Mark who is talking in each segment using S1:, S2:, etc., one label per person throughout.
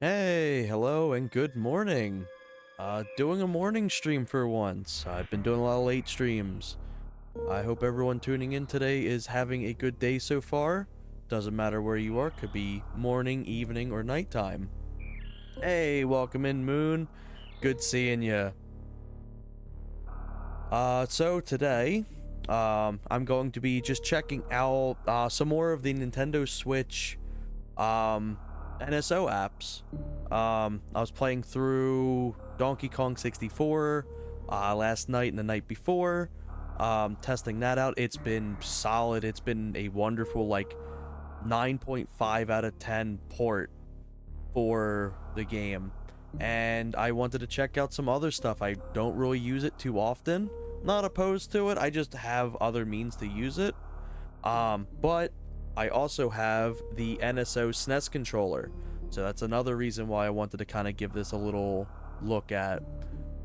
S1: Hey, hello, and good morning. Doing a morning stream for once. I've been doing a lot of late streams. I hope everyone tuning in today is having a good day so far. Doesn't matter where you are, could be morning, evening, or nighttime. Hey, welcome in, Moon. Good seeing ya. So today, I'm going to be just checking out some more of the Nintendo Switch um NSO apps. I was playing through Donkey Kong 64 last night and the night before, testing that out. It's been solid. It's been a wonderful, like, 9.5 out of 10 port for the game. And I wanted to check out some other stuff. I don't really use it too often. Not opposed to it. I just have other means to use it. But I also have the NSO SNES controller. So that's another reason why I wanted to kind of give this a little look at.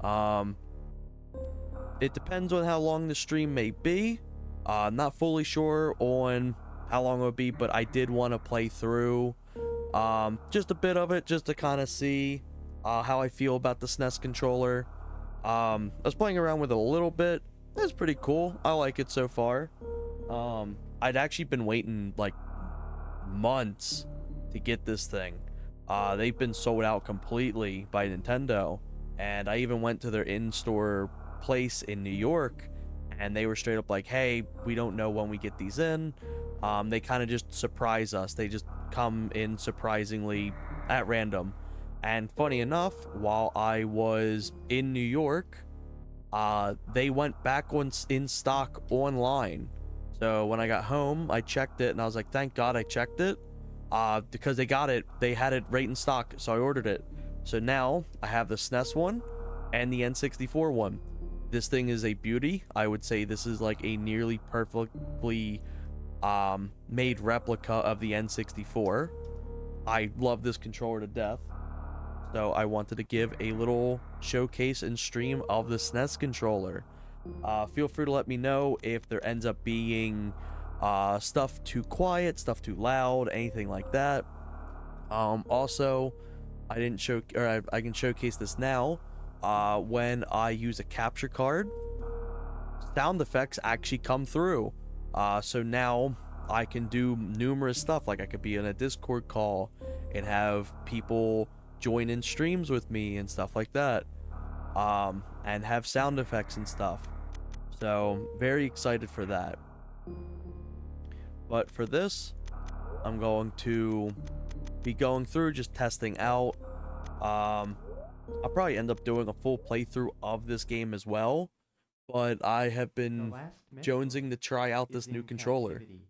S1: Um, it depends on how long the stream may be. Not fully sure on how long it would be, but I did want to play through just a bit of it just to kind of see how I feel about the SNES controller. I was playing around with it a little bit. It's pretty cool. I like it so far. I'd actually been waiting like months to get this thing. They've been sold out completely by Nintendo, and I even went to their in-store place in New York, and they were straight up like, "Hey, we don't know when we get these in." They kind of just surprise us. They just come in surprisingly at random. And funny enough, while I was in New York, they went back on in stock online. So when I got home, I checked it and I was like, thank God I checked it. Because they had it right in stock, so I ordered it. So now I have the SNES one and the N64 one. This thing is a beauty. I would say this is like a nearly perfectly made replica of the N64. I love this controller to death. So I wanted to give a little showcase and stream of the SNES controller. Feel free to let me know if there ends up being stuff too quiet, stuff too loud, anything like that. Also, I didn't show, or I can showcase this now. When I use a capture card, sound effects actually come through. So now I can do numerous stuff. Like I could be in a Discord call and have people join in streams with me and stuff like that. And have sound effects and stuff. So very excited for that. But for this, I'm going to be going through just testing out. I'll probably end up doing a full playthrough of this game as well. But I have
S2: The
S1: been
S2: last
S1: jonesing
S2: Metroid
S1: to try out
S2: is
S1: this new
S2: in
S1: controller.
S2: captivity.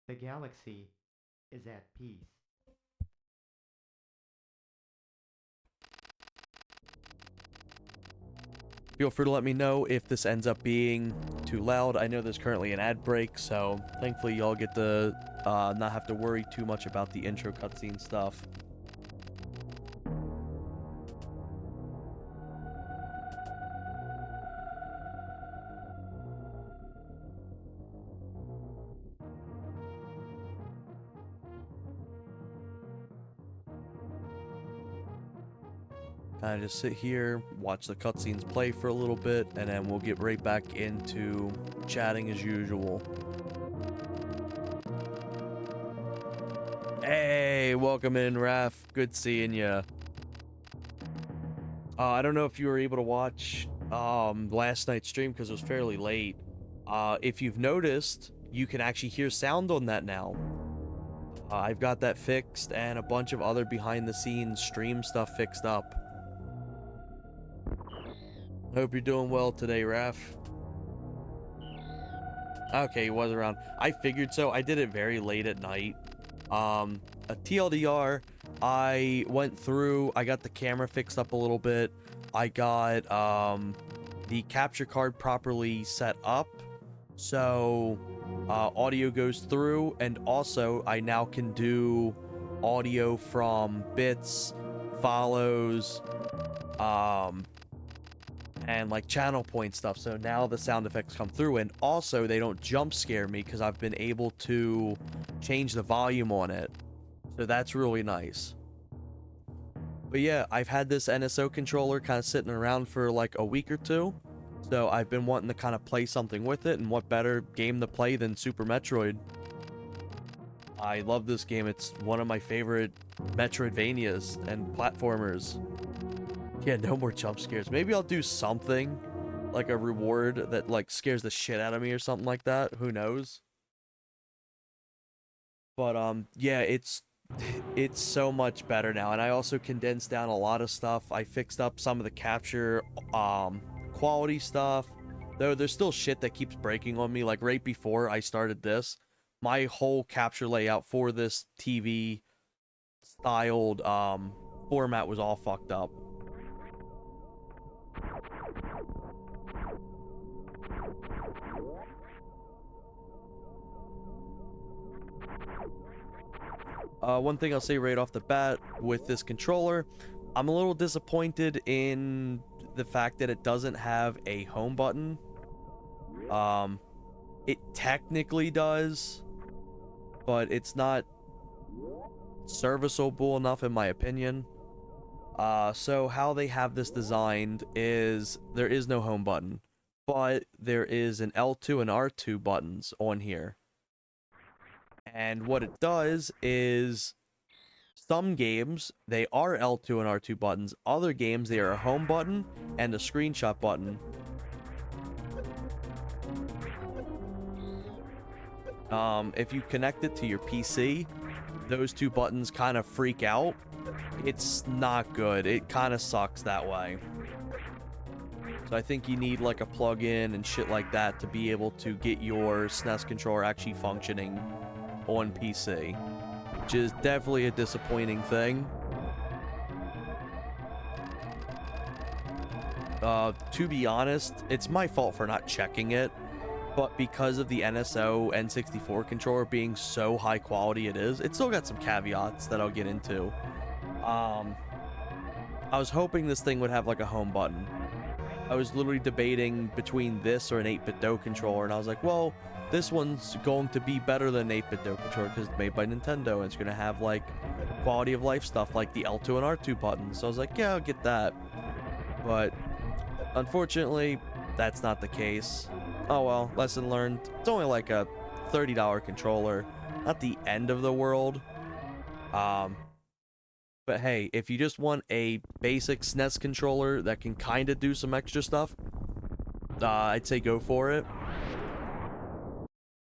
S2: The galaxy is at peace.
S1: Feel free to let me know if this ends up being too loud. I know there's currently an ad break, so thankfully y'all get to not have to worry too much about the intro cutscene stuff. Kind of just sit here, watch the cutscenes play for a little bit, and then we'll get right back into chatting as usual. Hey, welcome in, Raph. Good seeing ya. I don't know if you were able to watch last night's stream because it was fairly late. If you've noticed, you can actually hear sound on that now. I've got that fixed and a bunch of other behind the scenes stream stuff fixed up. Hope you're doing well today, Raph. Okay, he was around. I figured so. I did it very late at night. A TLDR, I went through, I got the camera fixed up a little bit. I got the capture card properly set up. So audio goes through, and also I now can do audio from bits, follows, and like channel point stuff. So now the sound effects come through, and also they don't jump scare me because I've been able to change the volume on it. So that's really nice. But yeah, I've had this NSO controller kind of sitting around for like a week or two. So I've been wanting to kind of play something with it, and what better game to play than Super Metroid? I love this game. It's one of my favorite Metroidvanias and platformers. Yeah, no more jump scares. Maybe I'll do something like a reward that like scares the shit out of me or something like that. Who knows? But yeah, it's so much better now, and I also condensed down a lot of stuff. I fixed up some of the capture quality stuff. Though there's still shit that keeps breaking on me. Like right before I started this, my whole capture layout for this TV styled format was all fucked up. One thing I'll say right off the bat with this controller, I'm a little disappointed in the fact that it doesn't have a home button. Um, it technically does, but it's not serviceable enough in my opinion. So how they have this designed is there is no home button, but there is an L2 and R2 buttons on here. And what it does is some games they are L2 and R2 buttons, other games they are a home button and a screenshot button. If you connect it to your PC, those two buttons kind of freak out. It's not good. It kind of sucks that way. So I think you need like a plug-in and shit like that to be able to get your SNES controller actually functioning on PC, which is definitely a disappointing thing. To be honest, it's my fault for not checking it, but because of the NSO N64 controller being so high quality it's still got some caveats that I'll get into. I was hoping this thing would have like a home button. I was literally debating between this or an 8-bit-do controller, and I was like, well, this one's going to be better than an 8-bit-do controller because it's made by Nintendo, and it's going to have like quality of life stuff like the L2 and R2 buttons. So I was like, yeah, I'll get that. But unfortunately, that's not the case. Oh well, lesson learned. It's only like a $30 controller, not the end of the world. But hey, if you just want a basic SNES controller that can kind of do some extra stuff, I'd say go for it.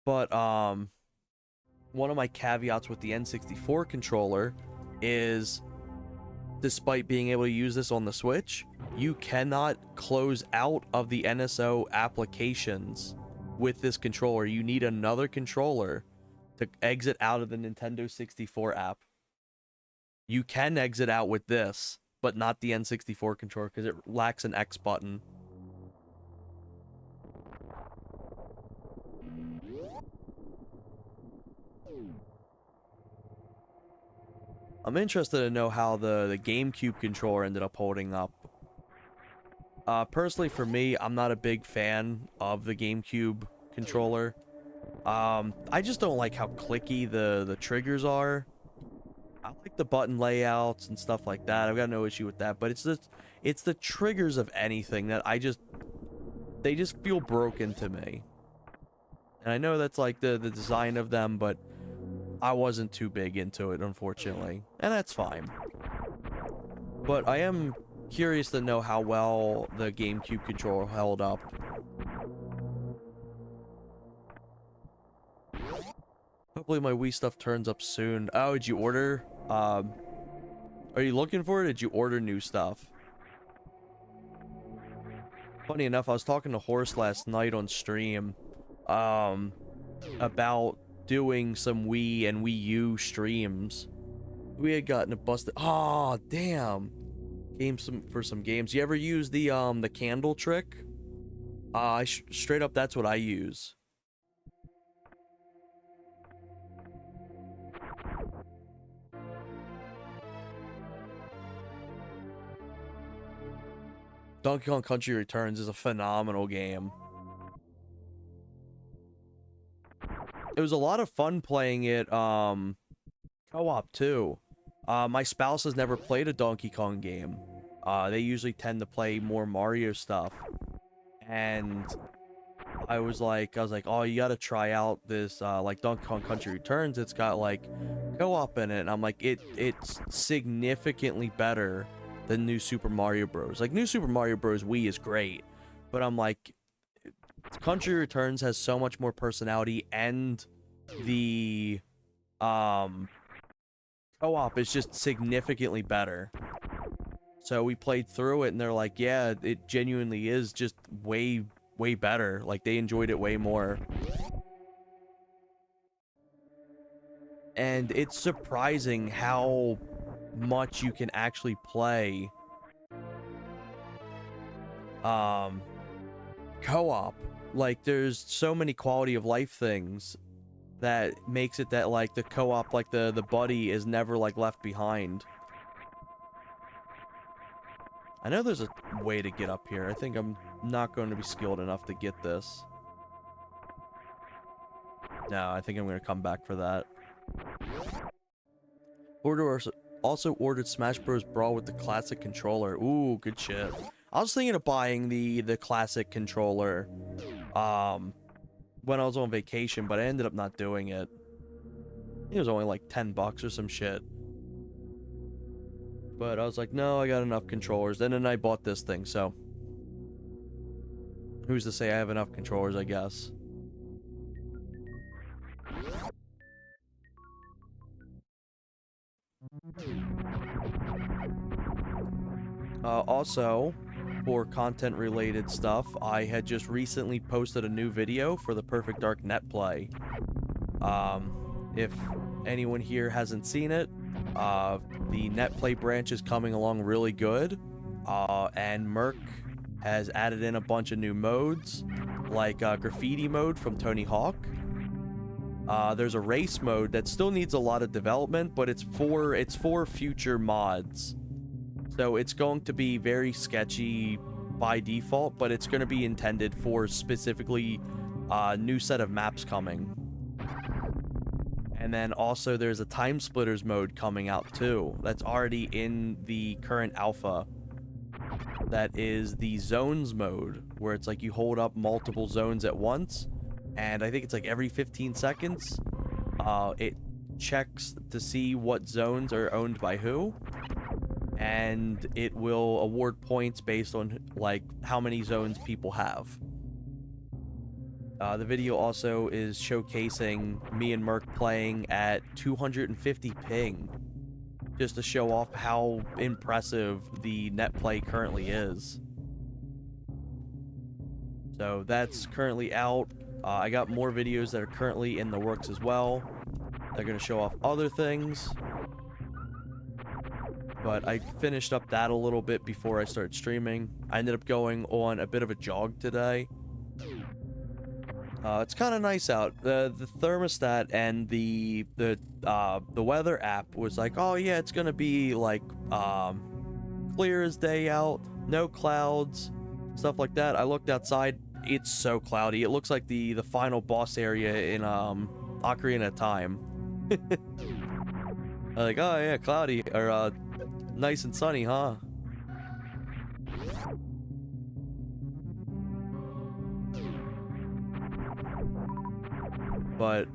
S1: But one of my caveats with the N64 controller is, despite being able to use this on the Switch, you cannot close out of the NSO applications with this controller. You need another controller to exit out of the Nintendo 64 app. You can exit out with this, but not the N64 controller because it lacks an X button. I'm interested to know how the GameCube controller ended up holding up. Personally, for me, I'm not a big fan of the GameCube controller. I just don't like how clicky the triggers are. I like the button layouts and stuff like that. I've got no issue with that, but it's the triggers of anything that they just feel broken to me. And I know that's like the design of them, but I wasn't too big into it, unfortunately. And that's fine. But I am curious to know how well the GameCube controller held up. Hopefully my Wii stuff turns up soon. Oh, did you order? Are you looking for it? Or did you order new stuff? Funny enough, I was talking to Horse last night on stream, about doing some Wii and Wii U streams. We had gotten a busted. Oh, damn. For some games. You ever use the candle trick? Straight up, that's what I use. Donkey Kong Country Returns is a phenomenal game. It was a lot of fun playing it co-op too. My spouse has never played a Donkey Kong game. They usually tend to play more Mario stuff. And I was like, oh, you gotta try out this, like, Donkey Kong Country Returns. It's got, like, co-op in it. And I'm like, it's significantly better than New Super Mario Bros. Like, New Super Mario Bros. Wii is great. But I'm like, Country Returns has so much more personality, and the, co-op is just significantly better. So we played through it, and they're like, yeah, it genuinely is just way, way better. Like, they enjoyed it way more. And it's surprising how much you can actually play co-op. Like, there's so many quality of life things that makes it that, like, the co-op, like, the buddy is never, like, left behind. I know there's a way to get up here. I think I'm not going to be skilled enough to get this. No, I think I'm going to come back for that. Also ordered Smash Bros. Brawl with the classic controller. Ooh, good shit. I was thinking of buying the classic controller when I was on vacation, but I ended up not doing it. It was only like 10 bucks or some shit. But I was like, no, I got enough controllers. And then I bought this thing, so who's to say I have enough controllers, I guess. Also, for content related stuff, I had just recently posted a new video for the Perfect Dark Net Play. If anyone here hasn't seen it, the Net Play branch is coming along really good. And Merc has added in a bunch of new modes, like graffiti mode from Tony Hawk. There's a race mode that still needs a lot of development, but it's for future mods. So it's going to be very sketchy by default, but it's going to be intended for specifically a new set of maps coming. And then also there's a Time Splitters mode coming out too. That's already in the current alpha. That is the zones mode, where it's like you hold up multiple zones at once. And I think it's like every 15 seconds, it checks to see what zones are owned by who. And it will award points based on, like, how many zones people have. The video also is showcasing me and Merc playing at 250 ping, just to show off how impressive the net play currently is. So that's currently out. I got more videos that are currently in the works as well. They're going to show off other things. But I finished up that a little bit before I started streaming. I ended up going on a bit of a jog today. It's kind of nice out. The thermostat and the weather app was like, oh yeah, it's gonna be like clear as day out, no clouds, stuff like that. I looked outside, it's so cloudy. It looks like the final boss area in Ocarina of Time. I'm like, oh yeah, cloudy or nice and sunny, huh? But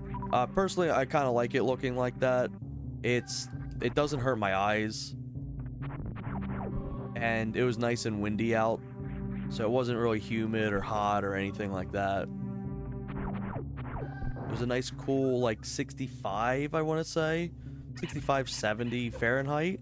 S1: personally, I kind of like it looking like that. It doesn't hurt my eyes, and it was nice and windy out, so it wasn't really humid or hot or anything like that. It was a nice cool, like, 65, I want to say, 65, 70 Fahrenheit.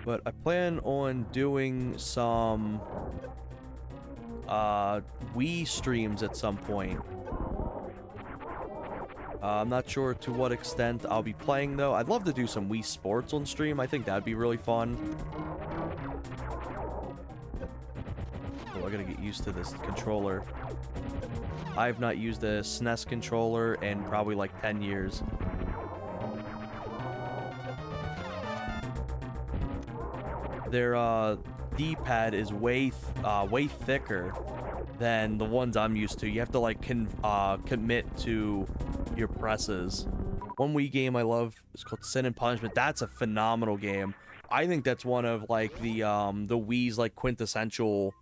S1: But I plan on doing some Wii streams at some point. I'm not sure to what extent I'll be playing, though. I'd love to do some Wii Sports on stream. I think that'd be really fun. Oh, I gotta get used to this controller. I've not used a SNES controller in probably like 10 years. Their D-pad is way thicker than the ones I'm used to. You have to like commit to your presses. One Wii game I love is called Sin and Punishment. That's a phenomenal game. I think that's one of like the Wii's like quintessential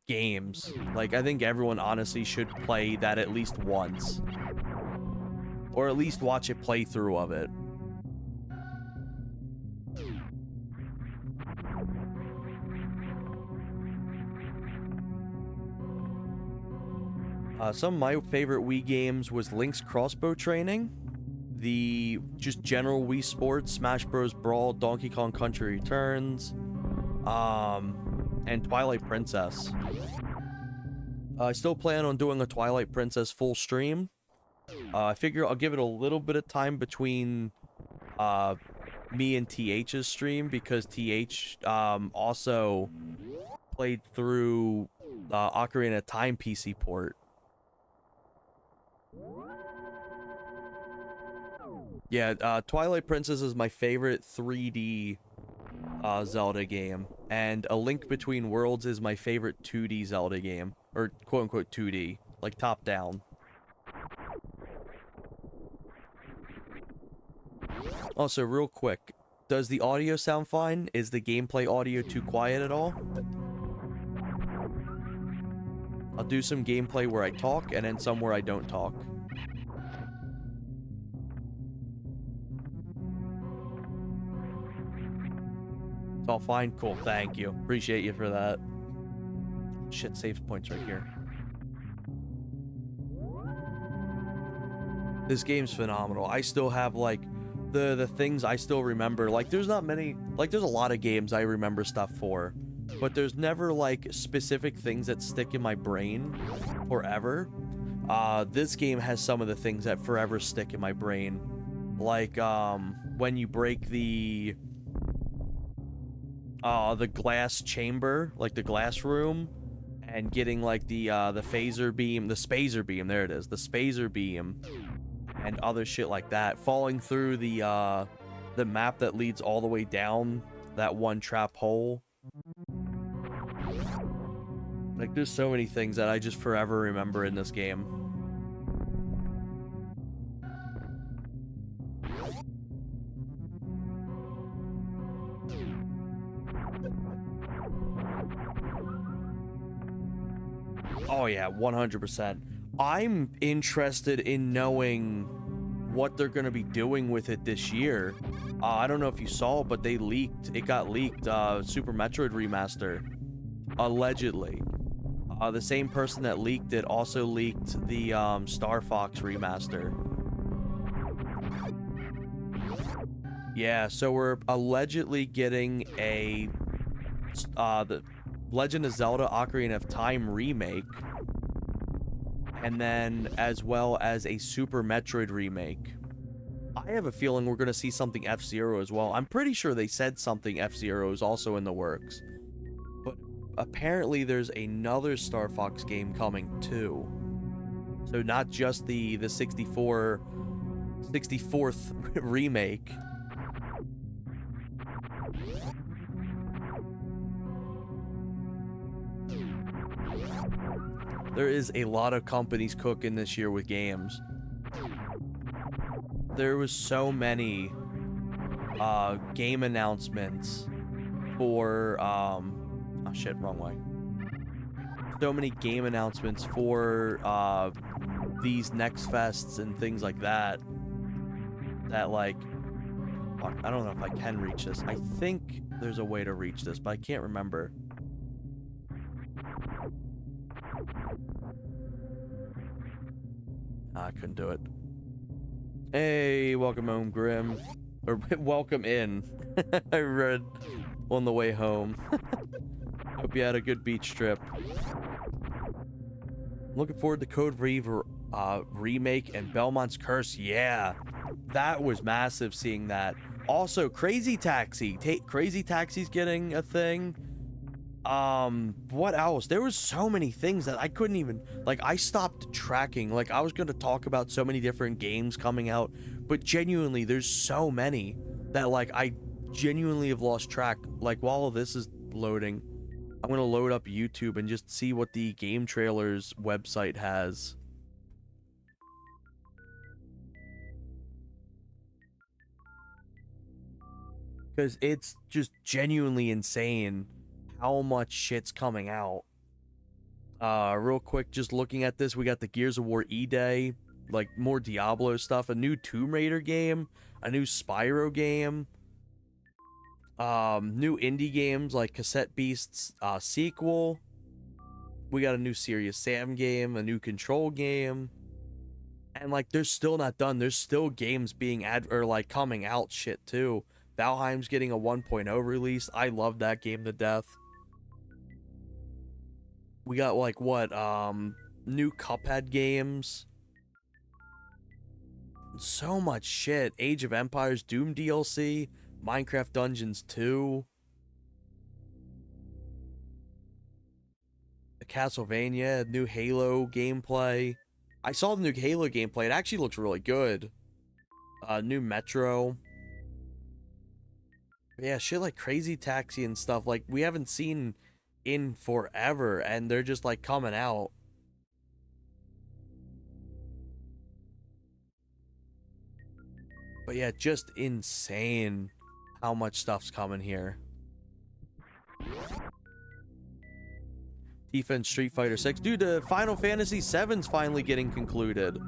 S1: games. Like, I think everyone honestly should play that at least once, or at least watch a playthrough of it. Some of my favorite Wii games was Link's Crossbow Training, the just general Wii Sports, Smash Bros. Brawl, Donkey Kong Country Returns, and Twilight Princess. I still plan on doing a Twilight Princess full stream. I figure I'll give it a little bit of time between me and TH's stream, because TH also played through Ocarina of Time PC port. Yeah, Twilight Princess is my favorite 3D Zelda game, and A Link Between Worlds is my favorite 2D Zelda game, or quote-unquote 2D, like top-down. Also, real quick, does the audio sound fine? Is the gameplay audio too quiet at all? I'll do some gameplay where I talk, and then some where I don't talk. It's all fine? Cool, thank you. Appreciate you for that. Shit, save points right here. This game's phenomenal. I still have, like, the things I still remember. Like, there's not many... Like, there's a lot of games I remember stuff for, but there's never, like, specific things that stick in my brain forever. This game has some of the things that forever stick in my brain. Like, when you break the glass chamber, like the glass room, and getting, like, the phaser beam, the spazer beam, there it is, the spazer beam, and other shit like that. Falling through the map that leads all the way down that one trap hole. Like, there's so many things that I just forever remember in this game. Oh yeah, 100%. I'm interested in knowing what they're going to be doing with it this year. I don't know if you saw, but it got leaked, Super Metroid Remaster. Allegedly. The same person that leaked it also leaked the Star Fox Remaster. Yeah, so we're allegedly getting the Legend of Zelda Ocarina of Time remake, and then as well as a Super Metroid remake. I have a feeling we're going to see something F-Zero as well. I'm pretty sure they said something F-Zero is also in the works. But apparently there's another Star Fox game coming too. So not just the 64th remake. There is a lot of companies cooking this year with games. There was so many game announcements for oh shit, wrong way. So many game announcements for these Next Fests and things like that. That, like, fuck, I don't know if I can reach this. I think there's a way to reach this, but I can't remember. I couldn't do it. Hey, welcome home, Grim. Or welcome in. I read on the way home. Hope you had a good beach trip. Looking forward to Code Reaver remake and Belmont's Curse. Yeah, that was massive seeing that. Also, Crazy Taxi. Crazy Taxi's getting a thing. What else? There was so many things that I couldn't even, like, I stopped tracking. Like, I was going to talk about so many different games coming out, but genuinely, there's so many that, like, I genuinely have lost track. Like, while this is loading, I'm going to load up YouTube and just see what the game trailers website has. Because it's just genuinely insane how much shit's coming out. Real quick, just looking at this, we got the Gears of War E-Day, like more Diablo stuff, a new Tomb Raider game, a new Spyro game, new indie games like Cassette Beasts sequel. We got a new Serious Sam game, a new Control game, and like they're still not done. There's still games being coming out shit too. Valheim's getting a 1.0 release. I love that game to death. We got like what new Cuphead games. So much shit. Age of Empires Doom DLC, Minecraft Dungeons 2, the Castlevania, new Halo gameplay. I saw the new Halo gameplay. It actually looks really good. New Metro. Yeah, shit like Crazy Taxi and stuff like we haven't seen in forever, and they're just like coming out. But yeah, just insane how much stuff's coming here. Defense Street Fighter 6. Dude, the Final Fantasy 7's finally getting concluded.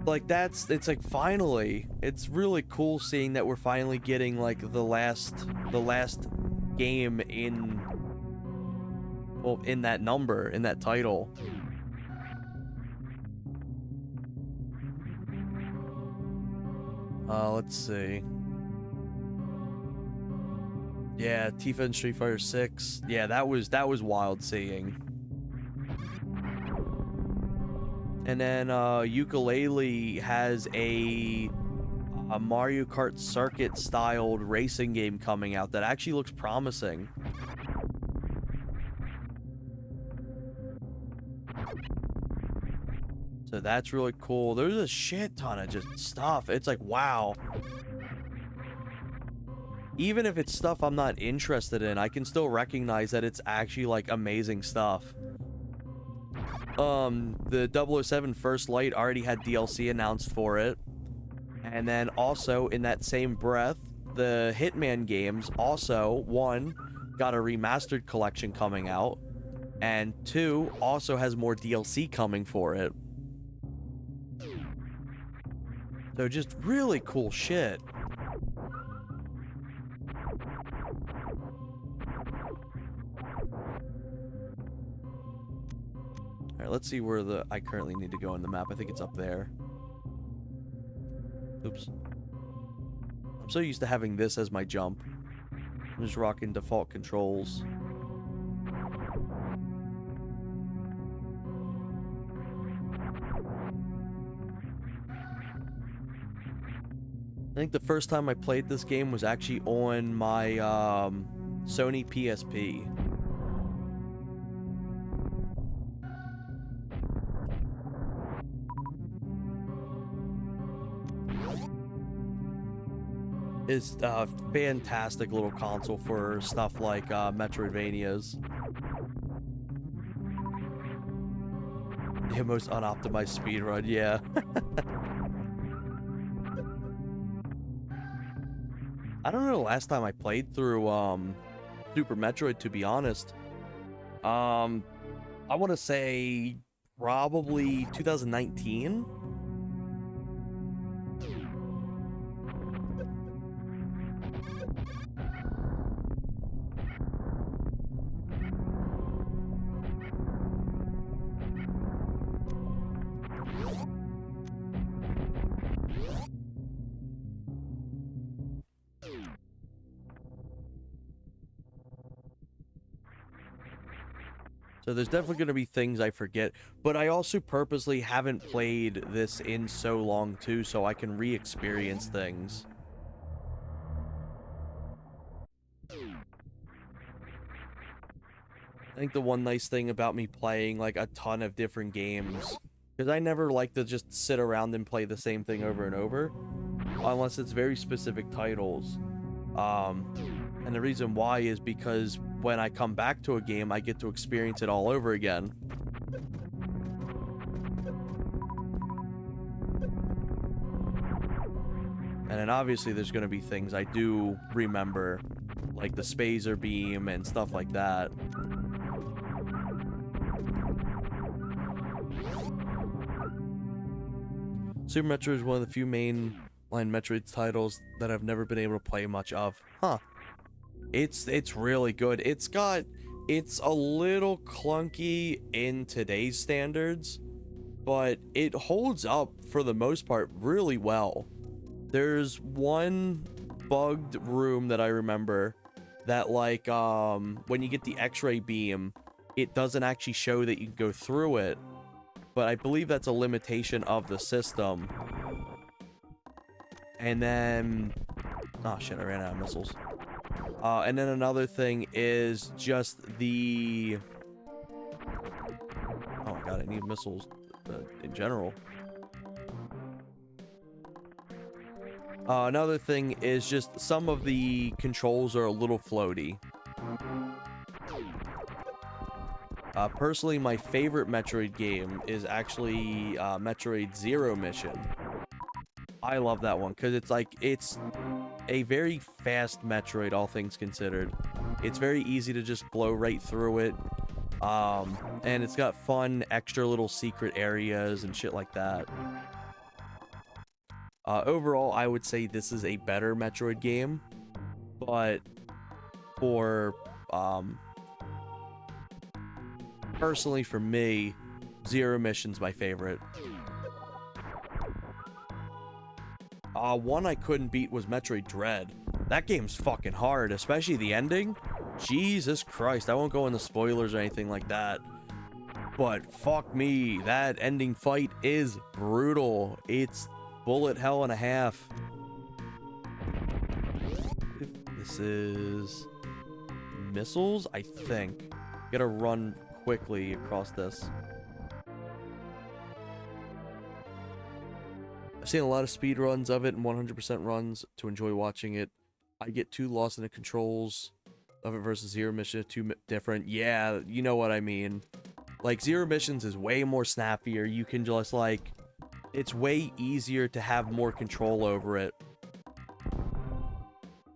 S1: Like it's like finally. It's really cool seeing that we're finally getting like the last game in, well, in that number, in that title. Let's see. Yeah, Tifa and Street Fighter 6. Yeah, that was wild seeing. And then Ukulele has a Mario Kart circuit styled racing game coming out that actually looks promising. So that's really cool. There's a shit ton of just stuff. It's like, wow. Even if it's stuff I'm not interested in, I can still recognize that it's actually like amazing stuff. The 007 First Light already had DLC announced for it. And then also in that same breath, the Hitman games also, 1, got a remastered collection coming out, and 2, also has more DLC coming for it. So just really cool shit. Alright, let's see where I currently need to go on the map. I think it's up there. Oops. I'm so used to having this as my jump. I'm just rocking default controls. I think the first time I played this game was actually on my Sony PSP. It's a fantastic little console for stuff like Metroidvanias. The most unoptimized speedrun, yeah. I don't know the last time I played through Super Metroid, to be honest. I want to say probably 2019. So there's definitely going to be things I forget, but I also purposely haven't played this in so long too, so I can re-experience things. I think the one nice thing about me playing like a ton of different games, because I never like to just sit around and play the same thing over and over, unless it's very specific titles. And the reason why is because when I come back to a game, I get to experience it all over again. And then obviously there's going to be things I do remember, like the Spazer Beam and stuff like that. Super Metroid is one of the few mainline Metroid titles that I've never been able to play much of. Huh. It's really good. It's a little clunky in today's standards, but it holds up for the most part really well. There's one bugged room that I remember that, like, when you get the X-ray beam, it doesn't actually show that you can go through it, but I believe that's a limitation of the system. And then, oh shit, I ran out of missiles. And then another thing is just the, oh my god, I need missiles in general. Another thing is just some of the controls are a little floaty. Personally, my favorite Metroid game is actually Metroid Zero Mission. I love that one because it's a very fast Metroid, all things considered. It's very easy to just blow right through it. And it's got fun, extra little secret areas and shit like that. Overall, I would say this is a better Metroid game, but for, personally for me, Zero Mission's my favorite. One I couldn't beat was Metroid Dread. That game's fucking hard, especially the ending. Jesus Christ, I won't go into spoilers or anything like that. But fuck me, that ending fight is brutal. It's bullet hell and a half. This is missiles, I think. Gotta run quickly across this. I've seen a lot of speed runs of it and 100% runs to enjoy watching it. I get too lost in the controls of it versus Zero Mission, too different. Yeah, you know what I mean. Like, Zero Missions is way more snappier. You can just, like, it's way easier to have more control over it.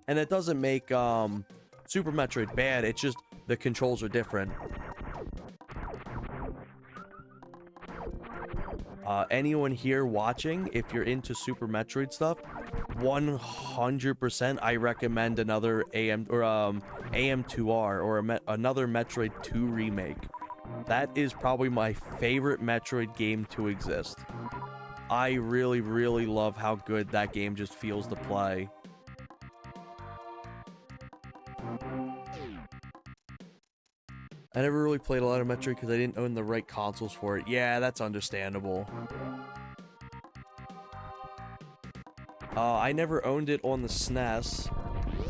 S1: And it doesn't make Super Metroid bad, it's just the controls are different. Anyone here watching, if you're into Super Metroid stuff, 100% I recommend another AM2R or another Metroid 2 remake. That is probably my favorite Metroid game to exist. I really, really love how good that game just feels to play. I never really played a lot of Metroid because I didn't own the right consoles for it. Yeah, that's understandable. I never owned it on the SNES,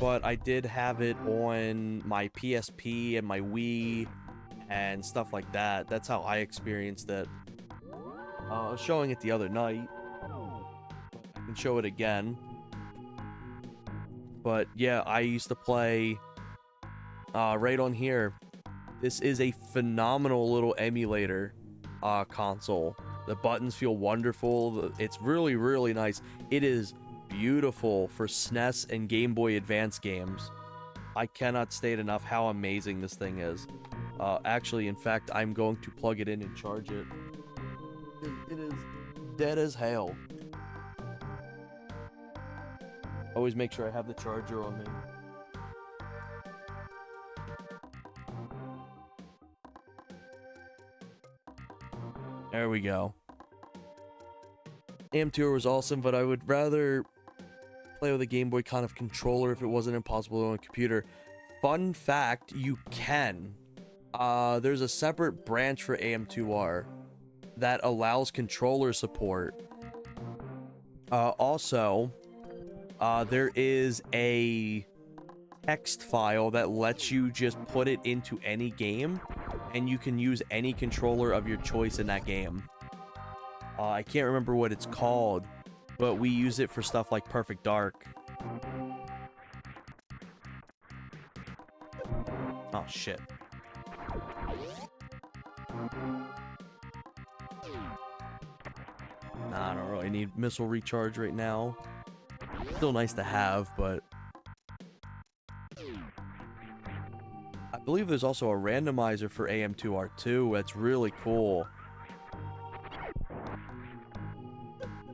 S1: but I did have it on my PSP and my Wii and stuff like that. That's how I experienced it. I was showing it the other night. I can show it again. But yeah, I used to play right on here. This is a phenomenal little emulator console. The buttons feel wonderful. It's really, really nice. It is beautiful for SNES and Game Boy Advance games. I cannot state enough how amazing this thing is. Actually, in fact, I'm going to plug it in and charge it. It is dead as hell. Always make sure I have the charger on me. There we go. AM2 was awesome, but I would rather play with a Game Boy kind of controller if it wasn't impossible on a computer. Fun fact, you can. There's a separate branch for AM2R that allows controller support. Also, there is a text file that lets you just put it into any game, and you can use any controller of your choice in that game. I can't remember what it's called, but we use it for stuff like Perfect Dark. Oh, shit. Nah, I don't really need missile recharge right now. Still nice to have, but... I believe there's also a randomizer for AM2R2 that's really cool.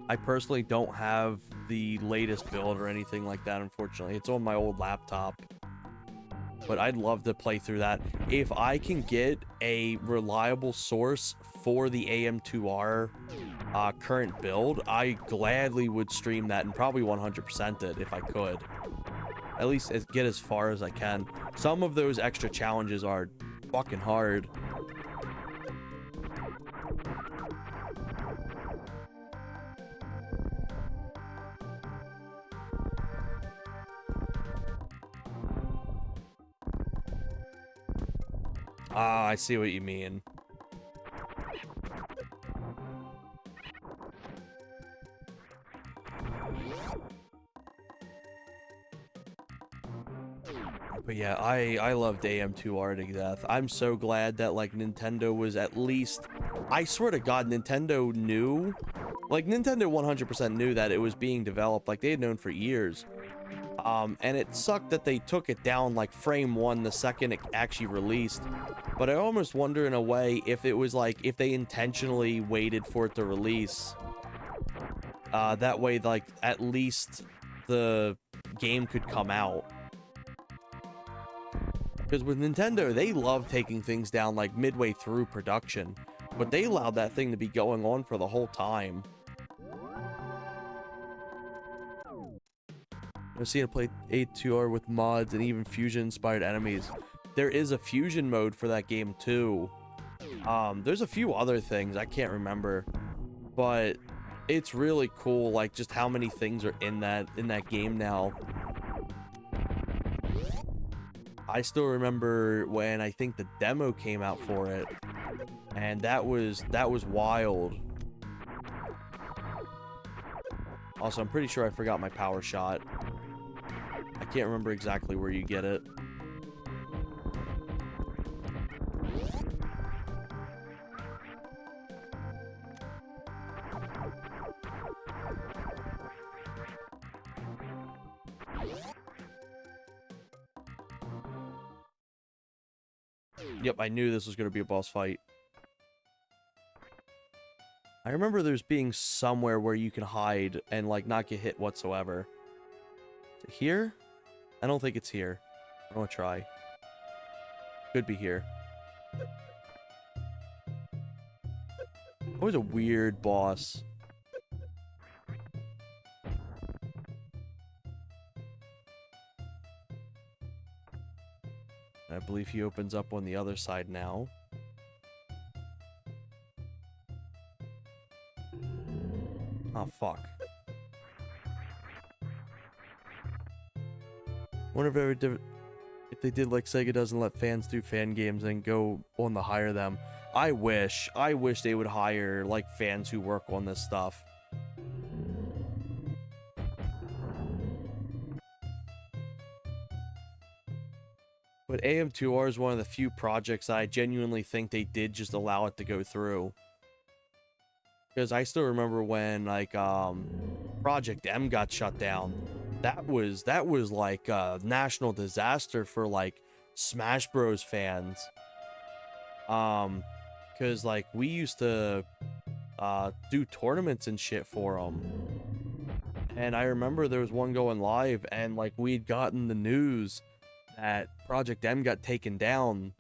S1: I personally don't have the latest build or anything like that, unfortunately. It's on my old laptop. But I'd love to play through that. If I can get a reliable source for the AM2R current build, I gladly would stream that and probably 100% it if I could. At least get as far as I can. Some of those extra challenges are fucking hard. Ah, I see what you mean. But yeah, I loved AM2R to death. I'm so glad that, like, Nintendo was at least... I swear to God, Nintendo knew... Like, Nintendo 100% knew that it was being developed. Like, they had known for years. And it sucked that they took it down, like, frame one the second it actually released. But I almost wonder, in a way, if it was, like, if they intentionally waited for it to release. That way, like, at least the game could come out. Because with Nintendo, they love taking things down like midway through production, but they allowed that thing to be going on for the whole time. I've seen it play A2R with mods and even fusion-inspired enemies. There is a fusion mode for that game too. There's a few other things I can't remember, but it's really cool, like just how many things are in that game now. I still remember when I think the demo came out for it, and that was wild. Also, I'm pretty sure I forgot my power shot. I can't remember exactly where you get it. Yep, I knew this was going to be a boss fight. I remember there's being somewhere where you can hide and, like, not get hit whatsoever. Is it here? I don't think it's here. I want to try. Could be here. Always a weird boss. I believe he opens up on the other side now. Oh, fuck. Wonder if they did like Sega does and let fans do fan games and go on to hire them. I wish they would hire, like, fans who work on this stuff. But AM2R is one of the few projects I genuinely think they did just allow it to go through. Because I still remember when, like, Project M got shut down. That was like a national disaster for, like, Smash Bros fans. Because, like, we used to do tournaments and shit for them. And I remember there was one going live, and, like, we'd gotten the news that Project M got taken down,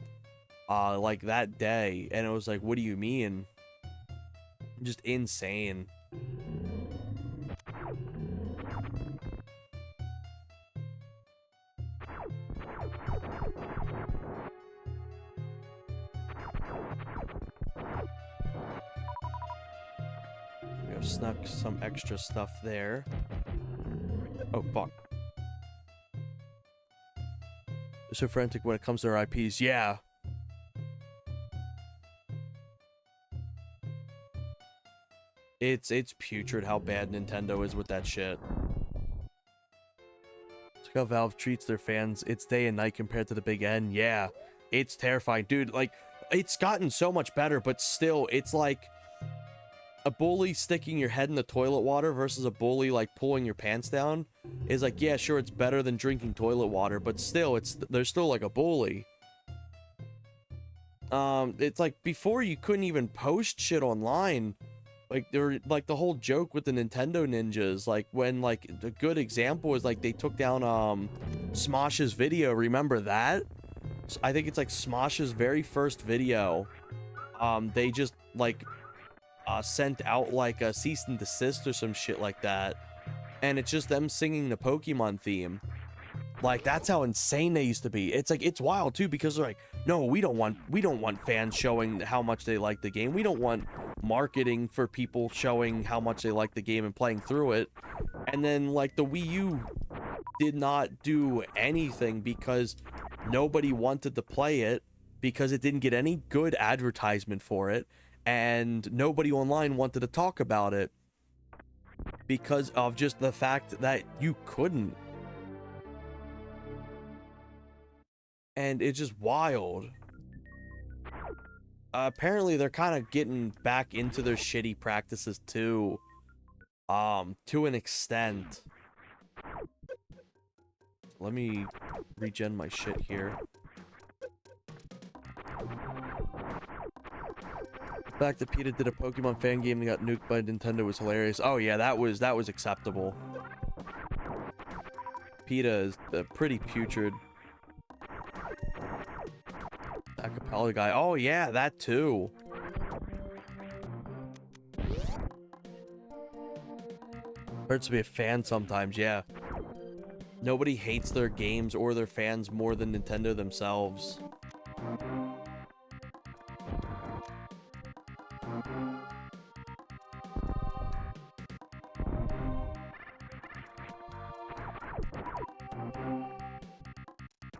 S1: like, that day. And it was like, what do you mean? Just insane. snuck some extra stuff there. Oh, fuck. They're so frantic when it comes to their IPs. Yeah. It's putrid how bad Nintendo is with that shit. Look how Valve treats their fans. It's day and night compared to the Big N. Yeah. It's terrifying. Dude, like, it's gotten so much better, but still, it's like a bully sticking your head in the toilet water versus a bully, like, pulling your pants down is like, yeah, sure, it's better than drinking toilet water, but still, there's still, like, a bully. It's like, before you couldn't even post shit online. Like, there, like, the whole joke with the Nintendo ninjas, like, when, like, a good example is, like, they took down, Smosh's video, remember that? I think it's, like, Smosh's very first video. They just, like, sent out, like, a cease and desist or some shit like that. And it's just them singing the Pokemon theme. Like, that's how insane they used to be. It's like, it's wild too, because they're like, no, we don't want fans showing how much they like the game. We don't want marketing for people showing how much they like the game and playing through it. And then, like, the Wii U did not do anything because nobody wanted to play it, because it didn't get any good advertisement for it, and nobody online wanted to talk about it because of just the fact that you couldn't. And it's just wild. Apparently they're kind of getting back into their shitty practices too. To an extent. Let me regen my shit here. The fact that PETA did a Pokemon fan game and got nuked by Nintendo was hilarious. Oh yeah, that was acceptable. PETA is pretty putrid. Acapella guy. Oh yeah, that too. Hurts to be a fan sometimes, yeah. Nobody hates their games or their fans more than Nintendo themselves.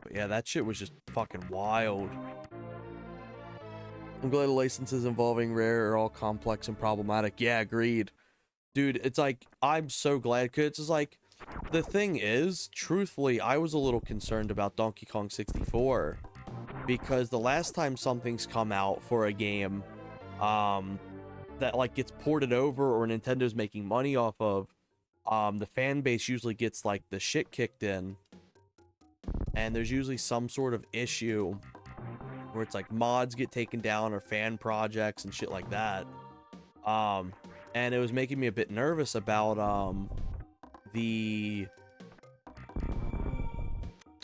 S1: But yeah, that shit was just fucking wild. I'm glad the licenses involving Rare are all complex and problematic. Yeah, agreed. Dude, it's like, I'm so glad, because it's just like, the thing is, truthfully, I was a little concerned about Donkey Kong 64. Because the last time something's come out for a game, that, like, gets ported over or Nintendo's making money off of, the fan base usually gets, like, the shit kicked in. And there's usually some sort of issue where it's like mods get taken down or fan projects and shit like that. And it was making me a bit nervous about the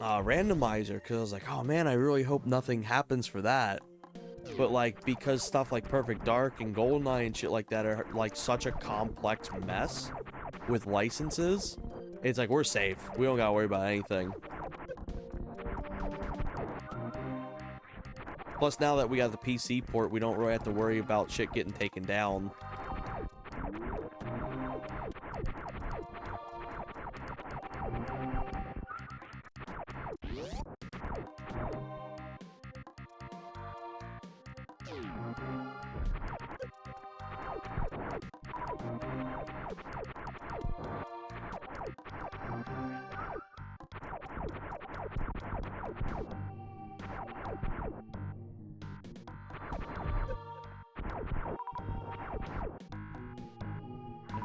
S1: randomizer, because I was like, oh man, I really hope nothing happens for that. But like, because stuff like Perfect Dark and GoldenEye and shit like that are like such a complex mess with licenses, it's like, we're safe. We don't gotta worry about anything. Plus, now that we got the PC port, we don't really have to worry about shit getting taken down.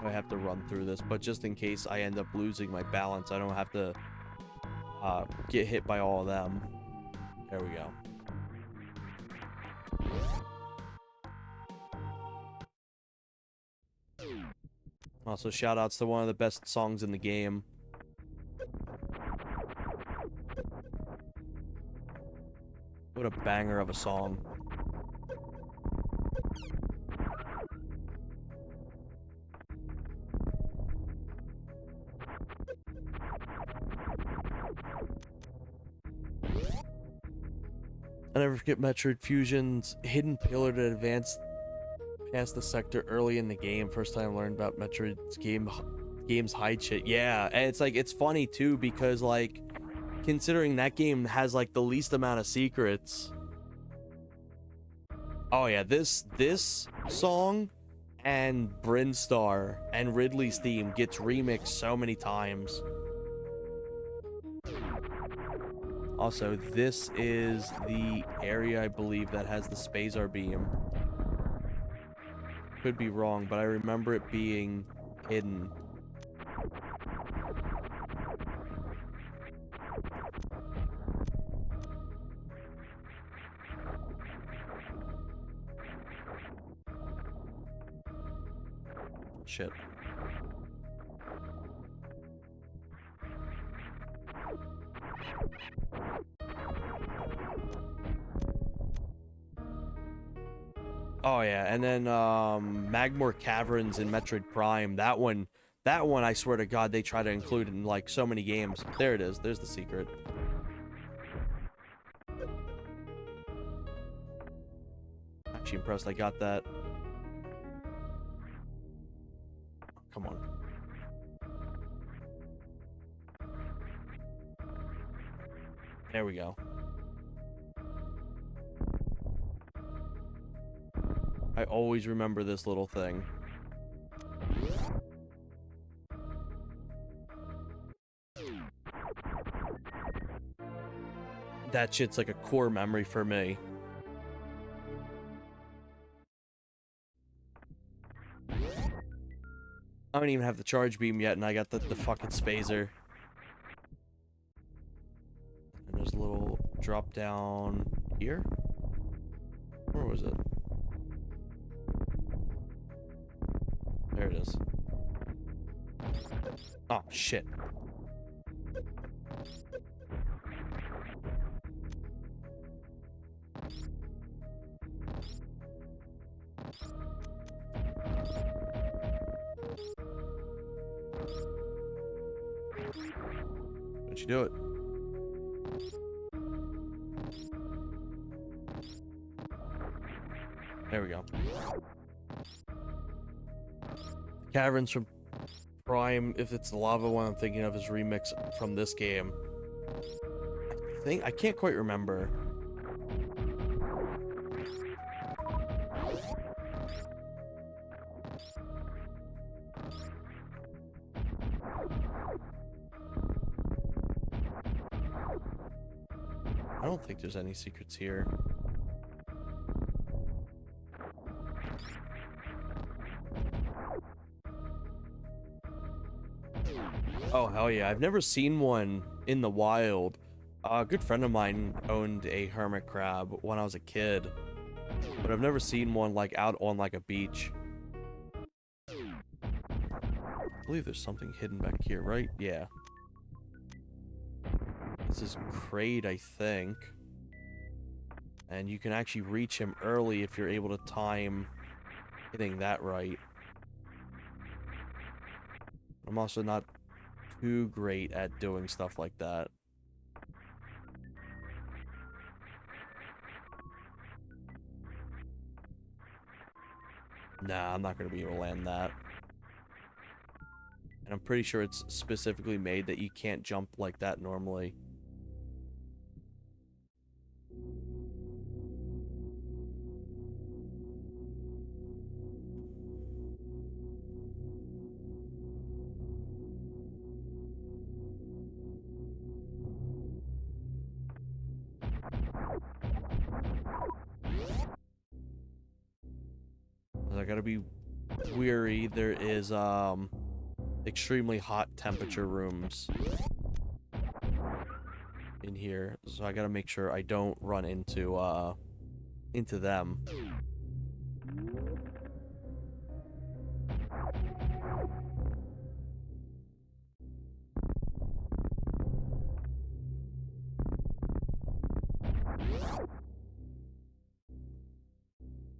S1: I have to run through this, but just in case I end up losing my balance, I don't have to get hit by all of them. There we go. Also, shout outs to one of the best songs in the game. What a banger of a song. I never forget Metroid Fusion's hidden pillar to advance Past the sector early in the game. First time I learned about Metroid's game's hide shit. Yeah, and it's like it's funny too because like considering that game has like the least amount of secrets. Oh yeah, this song and Brinstar and Ridley's theme gets remixed so many times. Also, this is the area I believe that has the Spazar beam. Could be wrong, but I remember it being hidden. Shit. Oh yeah, and then Magmore Caverns in Metroid Prime. That one I swear to God they try to include in like so many games. There it is. There's the secret. Actually impressed I got that. Come on. There we go. I always remember this little thing. That shit's like a core memory for me. I don't even have the charge beam yet, and I got the fucking Spazer. And there's a little drop down here. Where was it? There it is. Oh, shit. Why'd you do it? There we go. The caverns from Prime, if it's the lava one I'm thinking of, is remix from this game. I can't quite remember. I don't think there's any secrets here. Oh, hell yeah. I've never seen one in the wild. A good friend of mine owned a hermit crab when I was a kid, but I've never seen one like out on like a beach. I believe there's something hidden back here, right? Yeah. This is Kraid, I think. And you can actually reach him early if you're able to time hitting that right. I'm also not too great at doing stuff like that. Nah, I'm not going to be able to land that. And I'm pretty sure it's specifically made that you can't jump like that normally. I gotta be weary. There is extremely hot temperature rooms in here, so I gotta make sure I don't run into them.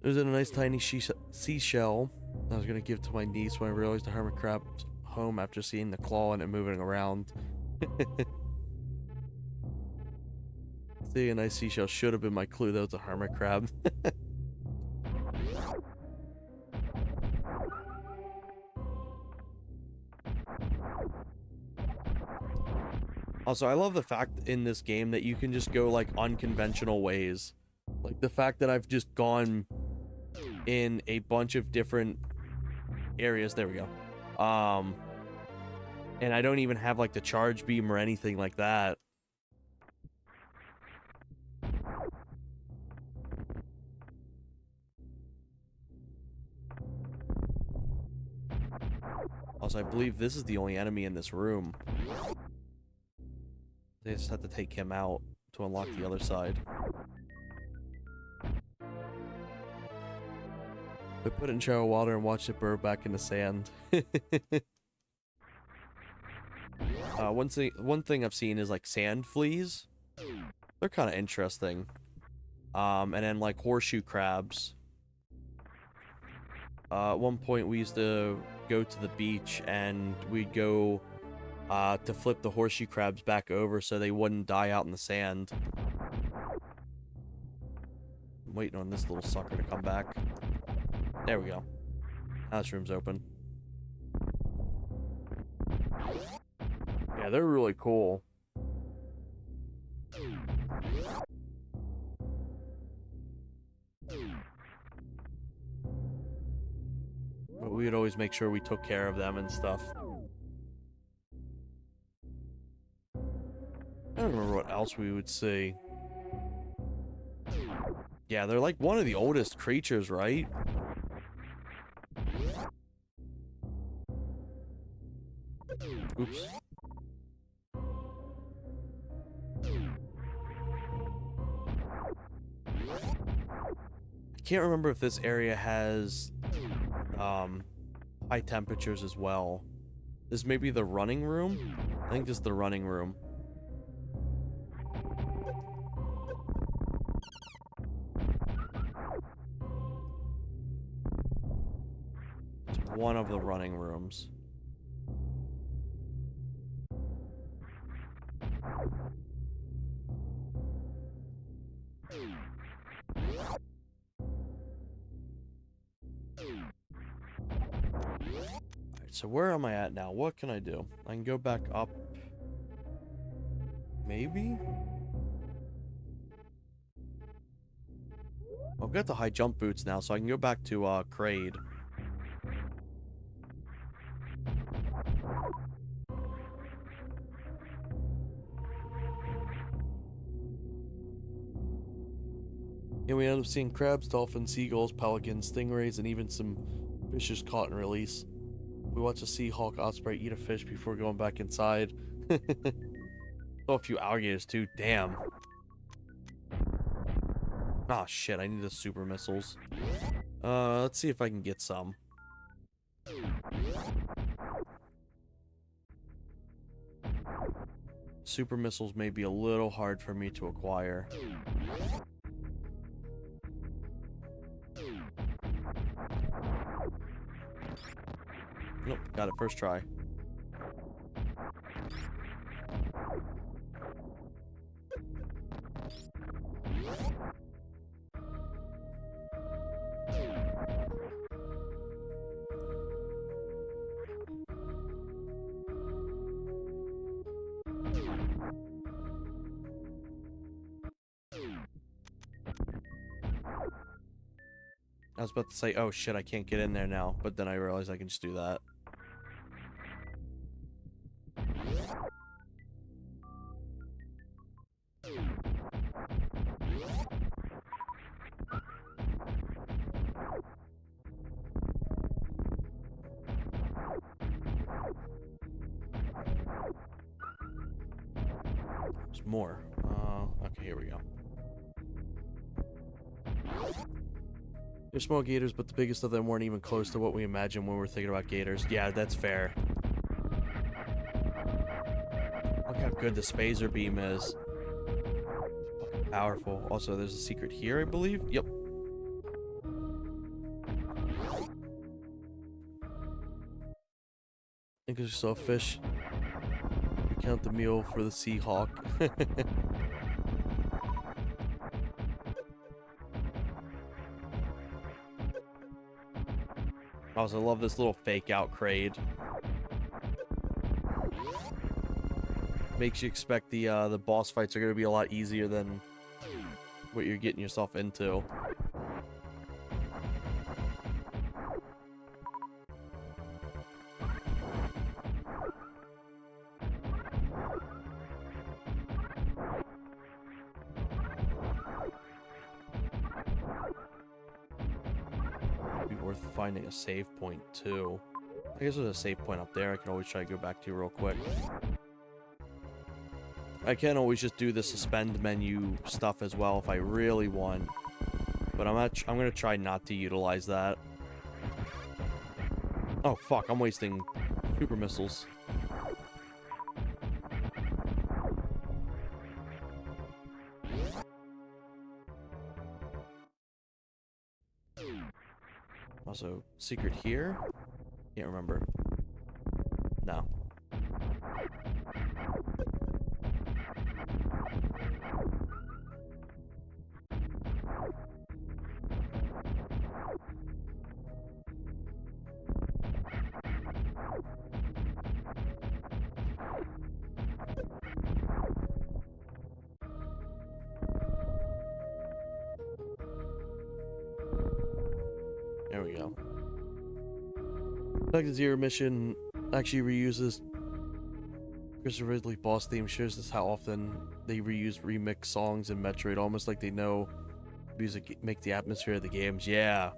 S1: There's a nice tiny seashell I was gonna give to my niece when I realized the hermit crab's home after seeing the claw and it moving around. Seeing a nice seashell should have been my clue that it's a hermit crab. Also, I love the fact in this game that you can just go like unconventional ways. Like the fact that I've just gone in a bunch of different areas. There we go. And I don't even have like the charge beam or anything like that. Also, I believe this is the only enemy in this room. They just have to take him out to unlock the other side. I put it in shower water and watched it burrow back in the sand. One thing I've seen is like sand fleas. They're kind of interesting. And then like horseshoe crabs. At one point we used to go to the beach and we'd go to flip the horseshoe crabs back over so they wouldn't die out in the sand. I'm waiting on this little sucker to come back. There we go. Now this room's open. Yeah, they're really cool. But we'd always make sure we took care of them and stuff. I don't remember what else we would see. Yeah, they're like one of the oldest creatures, right? Oops. I can't remember if this area has high temperatures as well. This may be the running room? I think this is the running room. It's one of the running rooms. So where am I at now? What can I do? I can go back up. Maybe? I've got the high jump boots now, so I can go back to Kraid. And we end up seeing crabs, dolphins, seagulls, pelicans, stingrays, and even some fishes caught and released. We watch a sea hawk osprey eat a fish before going back inside. Oh, a few alligators too. Damn. Ah, shit. I need the super missiles. Let's see if I can get some. Super missiles may be a little hard for me to acquire. Nope, got it first try. I was about to say, oh shit, I can't get in there now, but then I realized I can just do that. There's more. Okay, here we go. There's small gators, but the biggest of them weren't even close to what we imagined when we were thinking about gators. Yeah, that's fair. Look how good the spazer beam is. Fucking powerful. Also, there's a secret here, I believe. Yep. I think I just saw a fish. Count the meal for the sea hawk. Also, I love this little fake out Kraid. makes you expect the boss fights are gonna be a lot easier than what you're getting yourself into. It'd be worth finding a save point too. I guess there's a save point up there I can always try to go back to real quick. I can always just do the suspend menu stuff as well if I really want. But I'm gonna try not to utilize that. Oh fuck, I'm wasting super missiles. Also, secret here? Can't remember. No. There we go. Back to Zero mission actually reuses Christopher Ridley boss theme. Shows us how often they reuse remix songs in Metroid, almost like they know music make the atmosphere of the games. Yeah.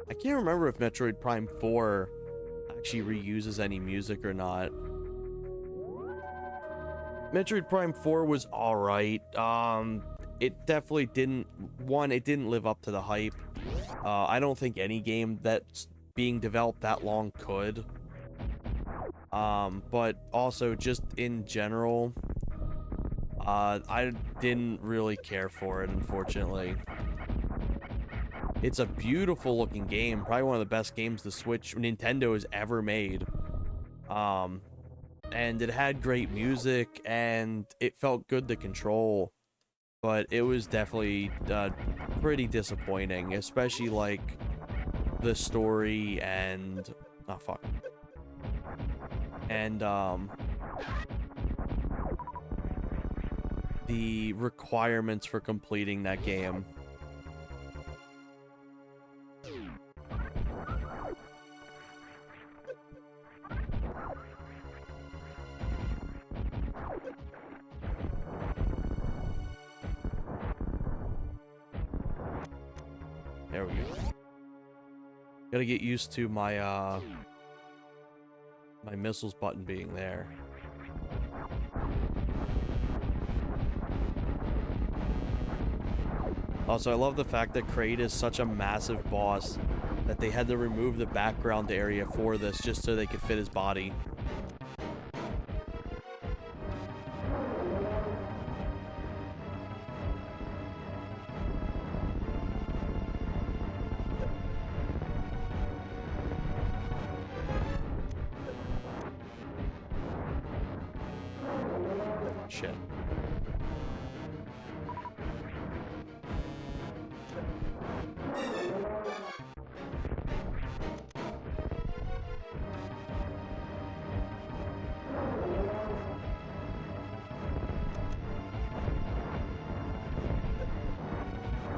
S1: I can't remember if Metroid Prime 4 actually reuses any music or not. Metroid Prime 4 was alright. It definitely didn't... One, it didn't live up to the hype. I don't think any game that's being developed that long could. But also, just in general, I didn't really care for it, unfortunately. It's a beautiful looking game, probably one of the best games the Switch Nintendo has ever made. And it had great music, and it felt good to control, but it was definitely pretty disappointing, especially like the story and oh fuck, and the requirements for completing that game. There we go. Gotta get used to my my missiles button being there. Also, I love the fact that Kraid is such a massive boss that they had to remove the background area for this just so they could fit his body. Shit.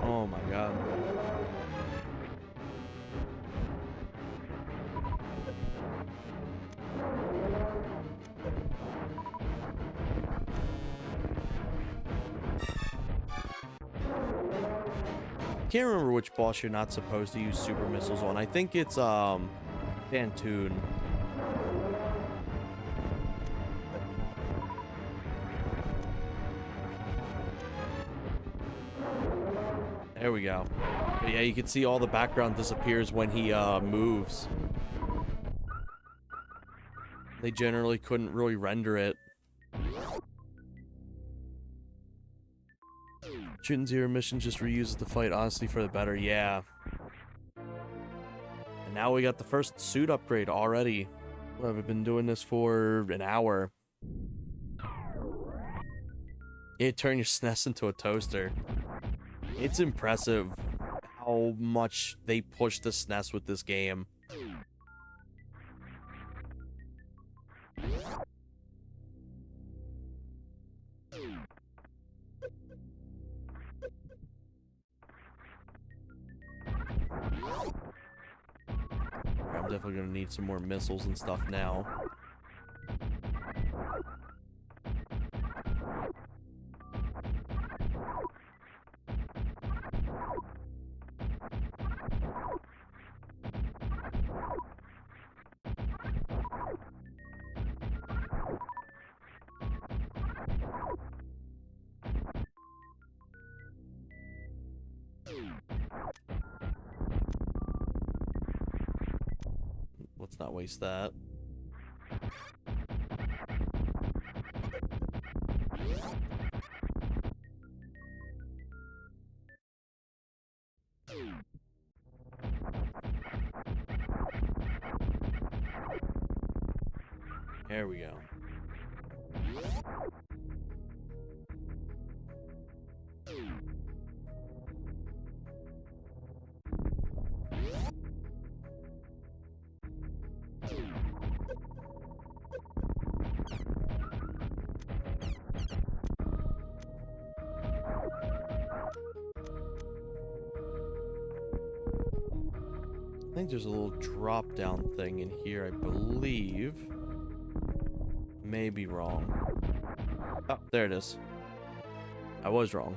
S1: Oh my god. Can't remember which boss you're not supposed to use super missiles on. I think it's Pantoon. There we go. But yeah, you can see all the background disappears when he moves. They generally couldn't really render it. Shooting Zero mission just reuses the fight honestly for the better, yeah. And now we got the first suit upgrade already. I've been doing this for an hour. It turned your SNES into a toaster. It's impressive how much they pushed the SNES with this game. definitely gonna need some more missiles and stuff now. Let's not waste that. There we go. I think there's a little drop down thing in here, I believe. May be wrong. Oh, there it is. I was wrong.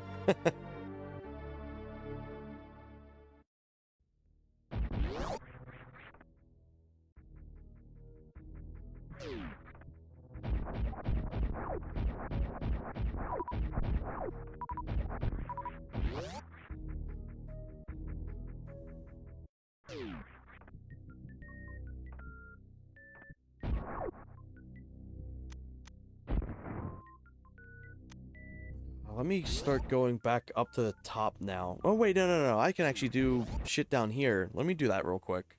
S1: Let me start going back up to the top now. Oh, wait, no. I can actually do shit down here. Let me do that real quick.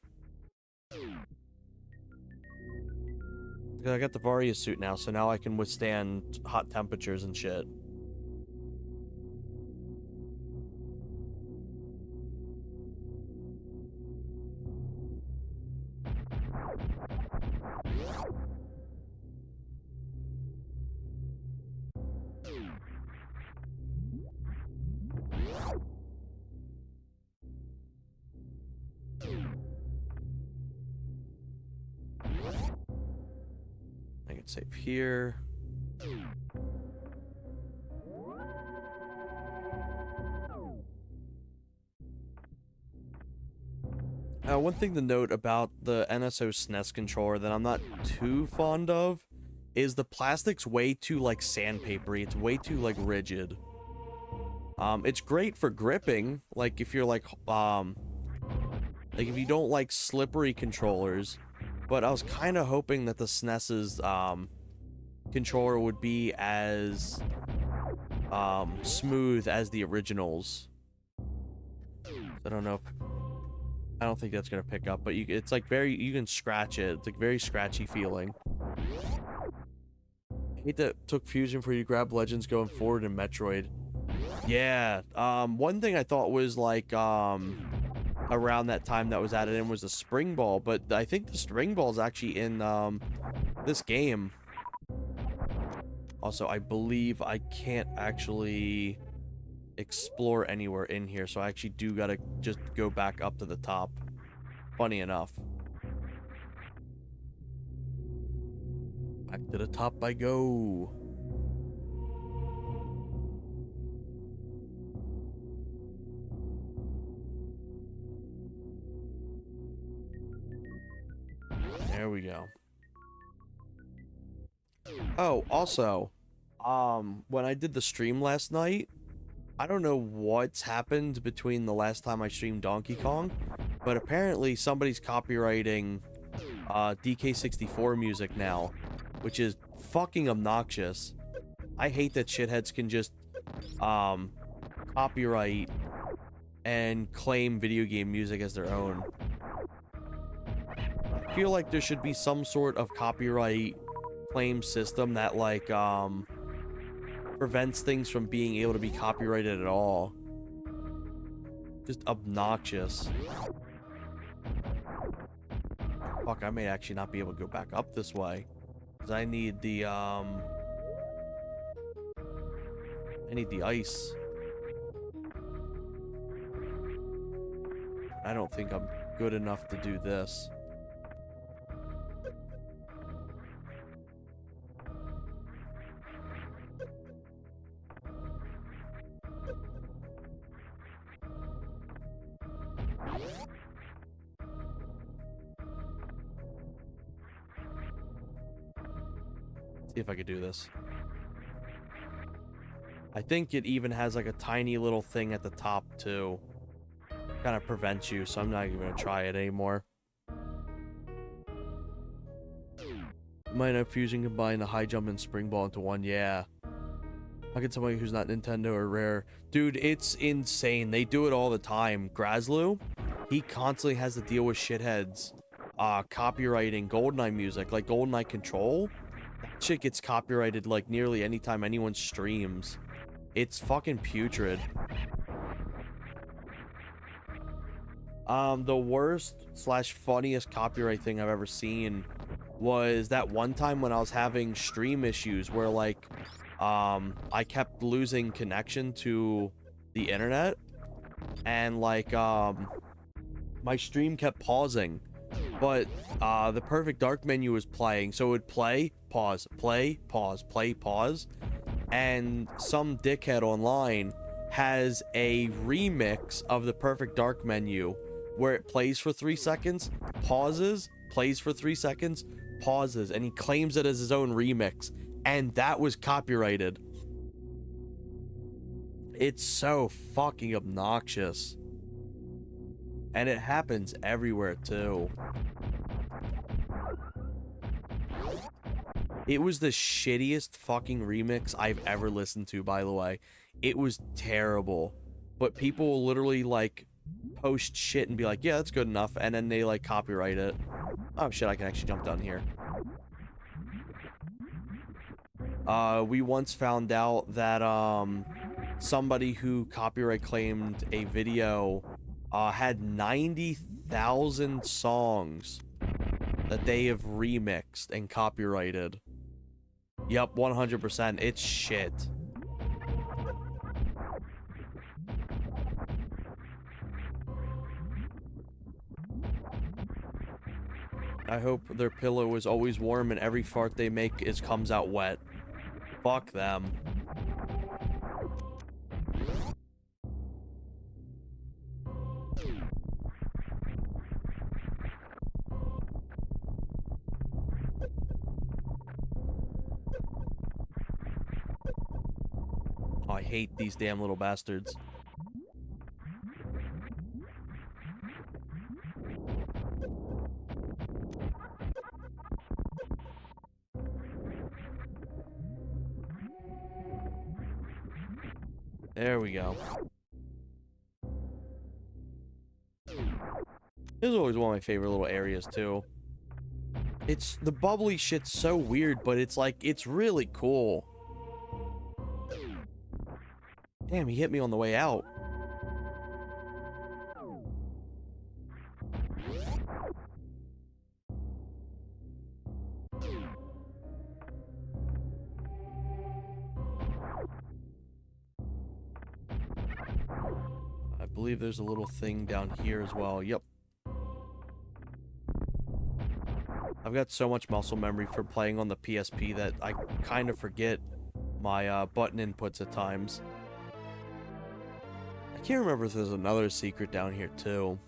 S1: I got the Varia suit now, so now I can withstand hot temperatures and shit. I can save here. One thing to note about the NSO SNES controller that I'm not too fond of is the plastic's way too, like, sandpapery. It's way too, like, rigid. It's great for gripping, like, if you're, like, if you don't like slippery controllers, but I was kind of hoping that the SNES's, controller would be as, smooth as the originals. I don't know if... I don't think that's gonna pick up, but it's like you can scratch it. It's like very scratchy feeling. I hate that it took Fusion for you to grab Legends going forward in Metroid. Yeah, one thing I thought was like, around that time that was added in was the Spring Ball, but I think the Spring Ball is actually in, this game. Also, I believe I can't actually explore anywhere in here, so I actually do gotta just go back up to the top. Funny enough. Back to the top I go. There we go. Oh, also, when I did the stream last night, I don't know what's happened between the last time I streamed Donkey Kong, but apparently somebody's copyrighting DK64 music now, which is fucking obnoxious. I hate that shitheads can just copyright and claim video game music as their own. I feel like there should be some sort of copyright claim system that, like, prevents things from being able to be copyrighted at all. Just obnoxious. Fuck, I may actually not be able to go back up this way. Because I need the, I need the ice. I don't think I'm good enough to do this. See if I could do this. I think it even has like a tiny little thing at the top too. Kind of prevents you, so I'm not even gonna try it anymore. Might have fusing combine the high jump and spring ball into one, yeah. How can somebody who's not Nintendo or Rare? Dude, it's insane. They do it all the time. Grazlu, he constantly has to deal with shitheads copywriting GoldenEye music, like GoldenEye Control. That shit gets copyrighted like nearly anytime anyone streams. It's fucking putrid. The worst slash funniest copyright thing I've ever seen was that one time when I was having stream issues where like I kept losing connection to the internet and like my stream kept pausing, but the Perfect Dark menu was playing, so it would play, pause, play, pause, play, pause, and some dickhead online has a remix of the Perfect Dark menu where it plays for 3 seconds, pauses, plays for 3 seconds, pauses, and he claims it as his own remix, and that was copyrighted. It's so fucking obnoxious. And it happens everywhere too. It was the shittiest fucking remix I've ever listened to, by the way. It was terrible. But people will literally like post shit and be like, yeah, that's good enough, and then they like copyright it. Oh shit, I can actually jump down here. We once found out that somebody who copyright claimed a video had 90,000 songs that they have remixed and copyrighted. Yep, 100%. It's shit. I hope their pillow is always warm and every fart they make comes out wet. Fuck them. Oh, I hate these damn little bastards. There we go. This is always one of my favorite little areas, too. It's, the bubbly shit's so weird, but it's like, it's really cool. Damn, he hit me on the way out. I believe there's a little thing down here as well. Yep. I've got so much muscle memory for playing on the PSP that I kind of forget my button inputs at times. I can't remember if there's another secret down here too.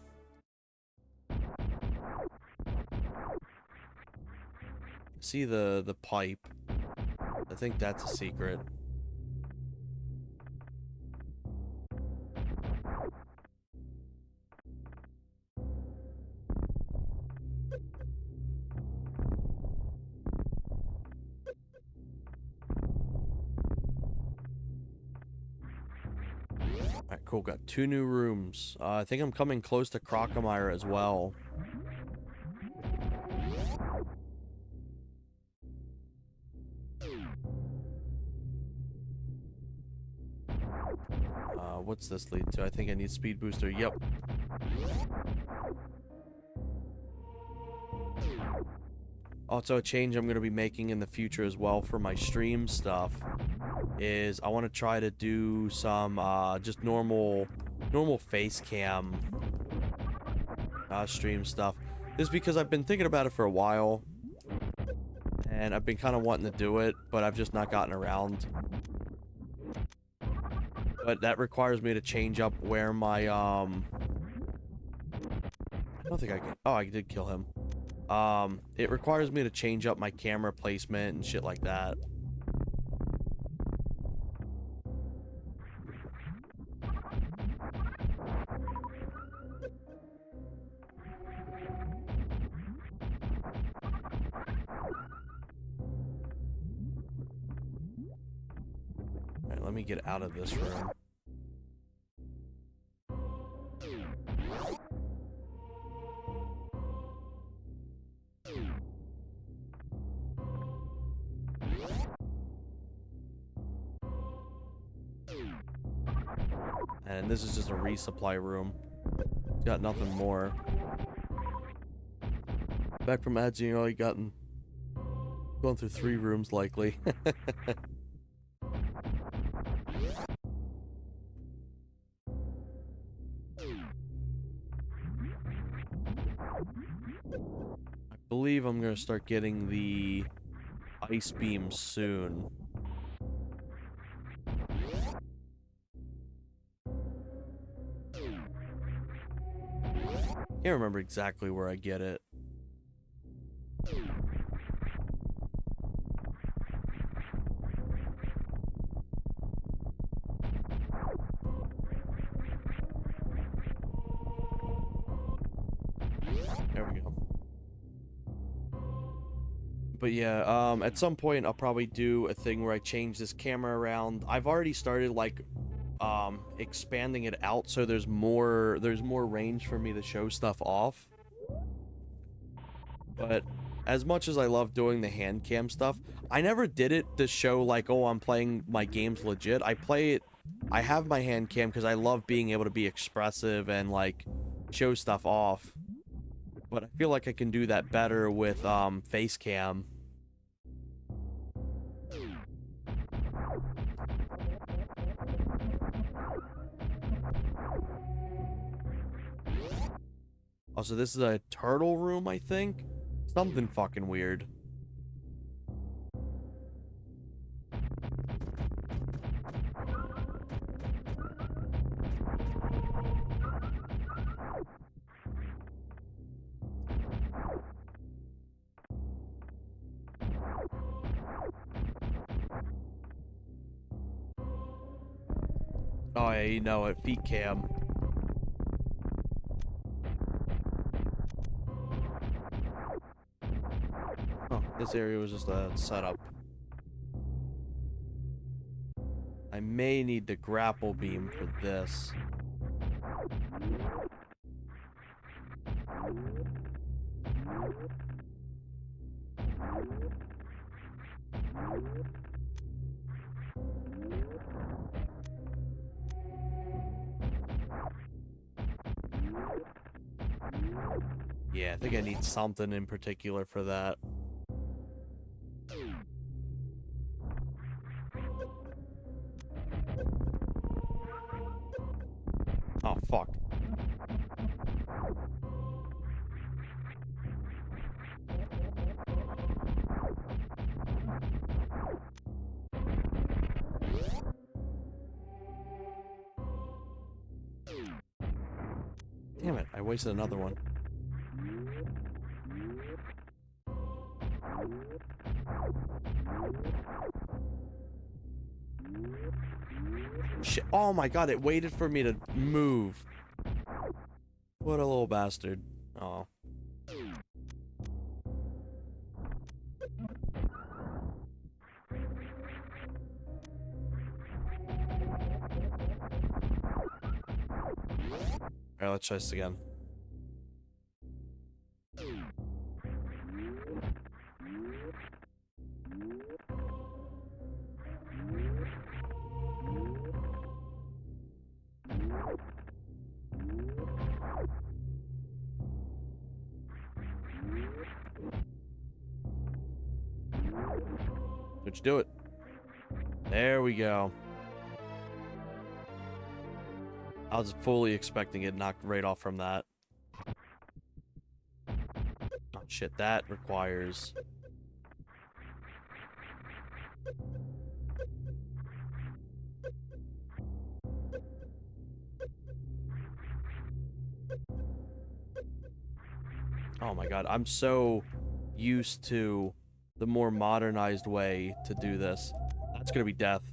S1: See the pipe. I think that's a secret. Alright, cool. Got 2 new rooms. I think I'm coming close to Crocomire as well. What's this lead to? I think I need speed booster. Yep. Also, a change I'm going to be making in the future as well for my stream stuff is I want to try to do some just normal face cam stream stuff. This is because I've been thinking about it for a while and I've been kind of wanting to do it, but I've just not gotten around. But that requires me to change up where my I don't think I can. Oh, I did kill him. It requires me to change up my camera placement and shit like that. Alright, let me get out of this room. And this is just a resupply room. It's got nothing more. Back from ads, you know, I gone through 3 rooms likely. I believe I'm gonna start getting the ice beam soon. Can't remember exactly where I get it. There we go. But yeah, at some point I'll probably do a thing where I change this camera around. I've already started like expanding it out so there's more range for me to show stuff off. But as much as I love doing the hand cam stuff, I never did it to show like, oh, I'm playing my games legit. I have my hand cam because I love being able to be expressive and like show stuff off. But I feel like I can do that better with face cam. Also, this is a turtle room, I think? Something fucking weird. Oh yeah, you know it. Feet cam. Oh, this area was just a setup. I may need the grapple beam for this. Yeah, I think I need something in particular for that. Oh, fuck. Damn it, I wasted another one. Shit. Oh my god, it waited for me to move. What a little bastard. Oh. Alright, let's try this again. Let's do it. There we go. I was fully expecting it knocked right off from that. Oh shit, that requires... Oh, Oh my god, I'm so used to the more modernized way to do this. That's gonna be death.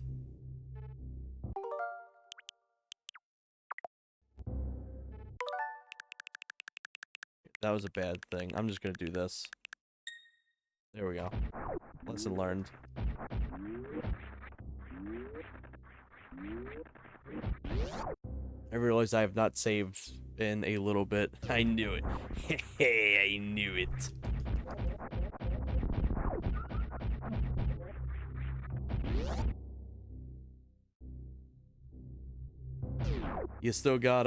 S1: That was a bad thing. I'm just gonna do this. There we go. Lesson learned. I realize I have not saved in a little bit. I knew it. I knew it. You still got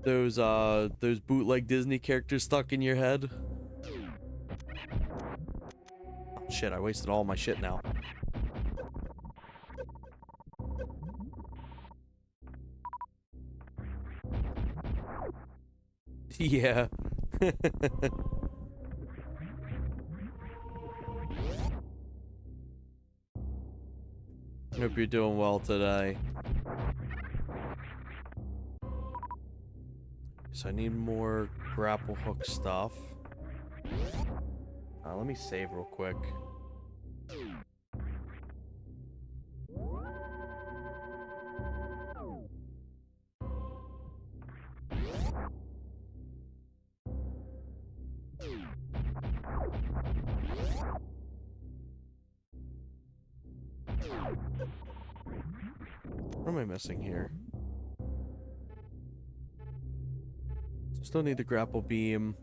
S1: those bootleg Disney characters stuck in your head? Oh, shit, I wasted all my shit now. Yeah. Hope you're doing well today. So I need more grapple hook stuff. Let me save real quick. What am I missing here? Still need the grapple beam.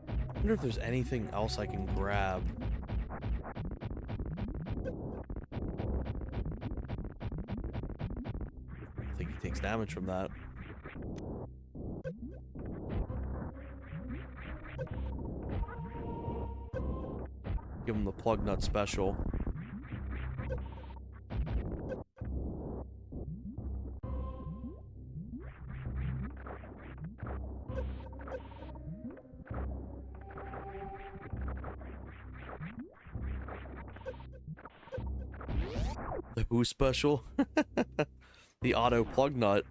S1: I wonder if there's anything else I can grab. I think he takes damage from that. Give him the plug nut special. The who special? The auto plug nut.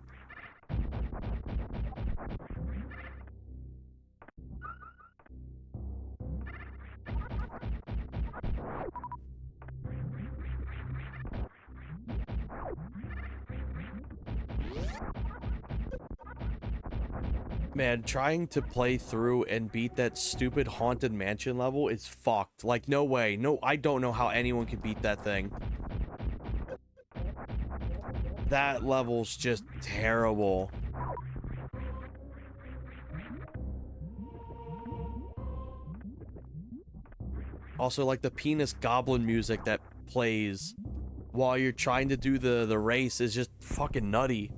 S1: Man, trying to play through and beat that stupid Haunted Mansion level is fucked. Like, no way. No, I don't know how anyone could beat that thing. That level's just terrible. Also, like, the penis goblin music that plays while you're trying to do the race is just fucking nutty.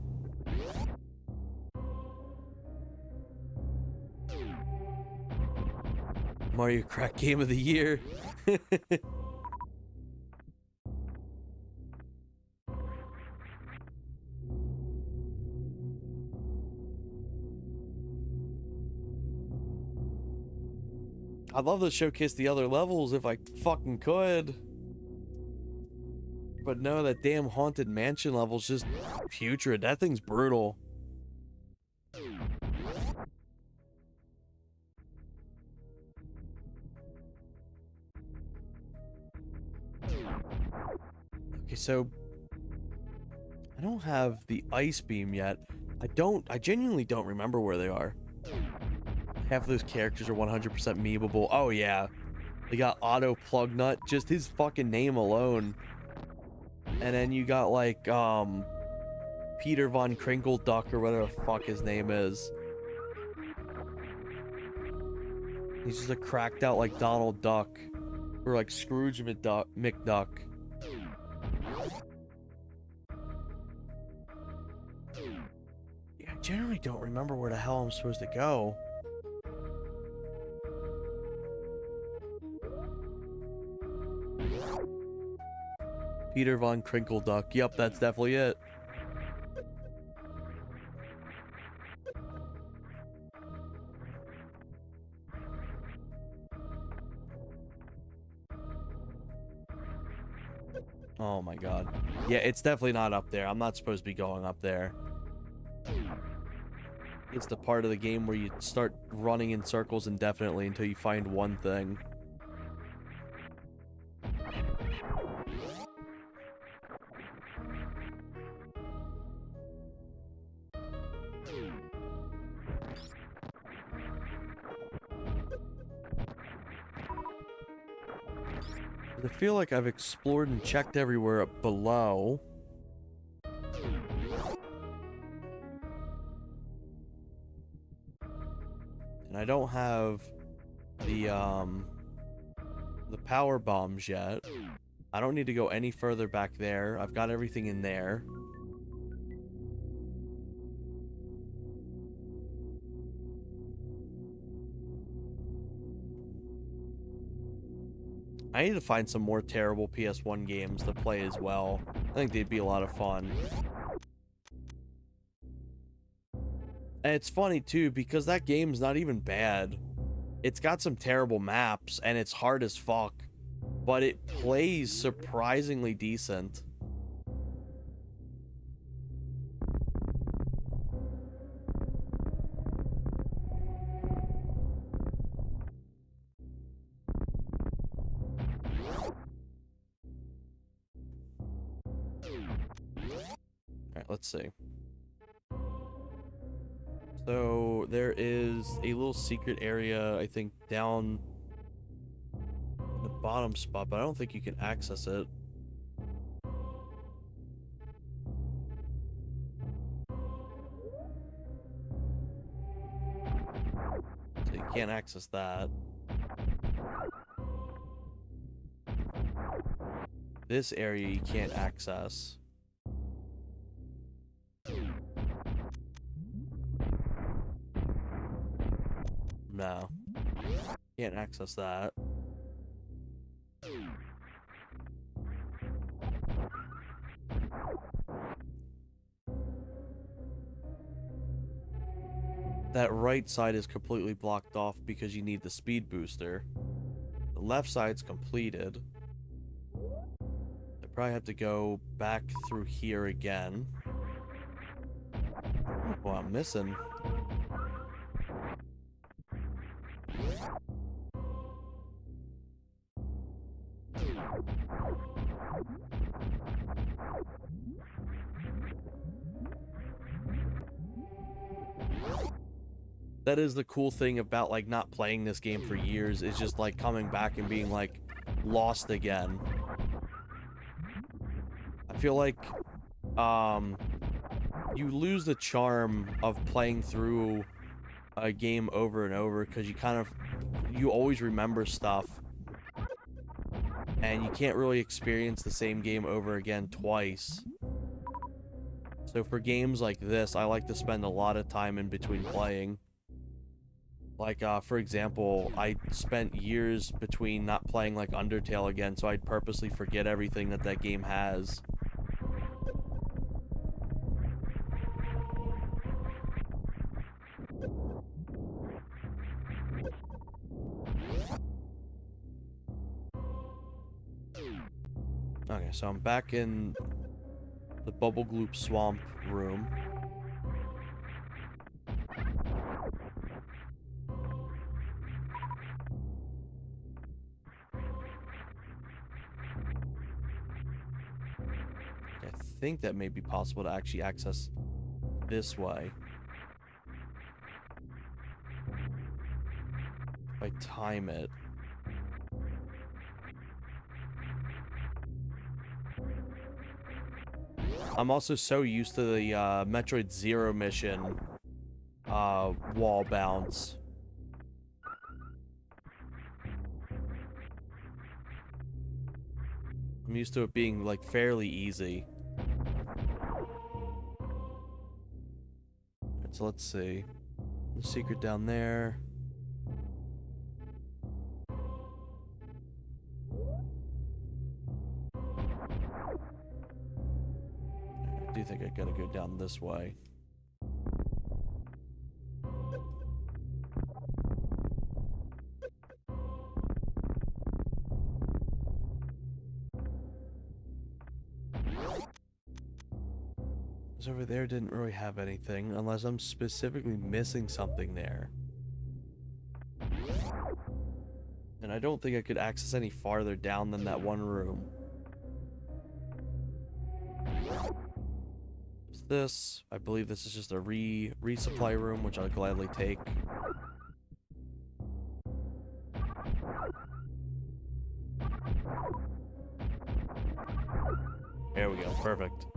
S1: Mario Kart Game of the Year. I'd love to showcase the other levels if I fucking could. But no, that damn Haunted Mansion level's just putrid. That thing's brutal. Okay, so I don't have the ice beam yet. I genuinely don't remember where they are. Half of those characters are 100% memeable. Oh yeah. They got Auto Plug Nut, just his fucking name alone. And then you got like Peter Von Crinkle Duck or whatever the fuck his name is. He's just a cracked out like Donald Duck. Or like Scrooge McDuck. Yeah, I generally don't remember where the hell I'm supposed to go. Peter Von Crinkle Duck. Yep, that's definitely it. Oh my god. Yeah, it's definitely not up there. I'm not supposed to be going up there. It's the part of the game where you start running in circles indefinitely until you find one thing. I feel like I've explored and checked everywhere up below. And I don't have the power bombs yet. I don't need to go any further back there. I've got everything in there. I need to find some more terrible PS1 games to play as well. I think they'd be a lot of fun. And it's funny too, because that game's not even bad. It's got some terrible maps, and it's hard as fuck. But it plays surprisingly decent. Alright, let's see. So, there is a little secret area, I think, down in the bottom spot, but I don't think you can access it. So you can't access that. This area you can't access. No. Can't access that. That right side is completely blocked off because you need the speed booster. The left side's completed. I probably have to go back through here again. Well, I'm missing. That is the cool thing about, like, not playing this game for years, is just, like, coming back and being, like, lost again. I feel like, you lose the charm of playing through a game over and over, because you always remember stuff, and you can't really experience the same game over again twice. So for games like this, I like to spend a lot of time in between playing. Like, for example, I spent years between not playing, like, Undertale again, so I'd purposely forget everything that that game has. Okay, so I'm back in the Bubble Gloop Swamp room. I think that may be possible to actually access this way. If I time it. I'm also so used to the Metroid Zero mission wall bounce. I'm used to it being, like, fairly easy. Alright, so let's see. The secret down there. I do think I gotta go down this way. This over there didn't really have anything, unless I'm specifically missing something there. And I don't think I could access any farther down than that one room. What's this? I believe this is just a resupply room, which I'll gladly take. There we go, perfect.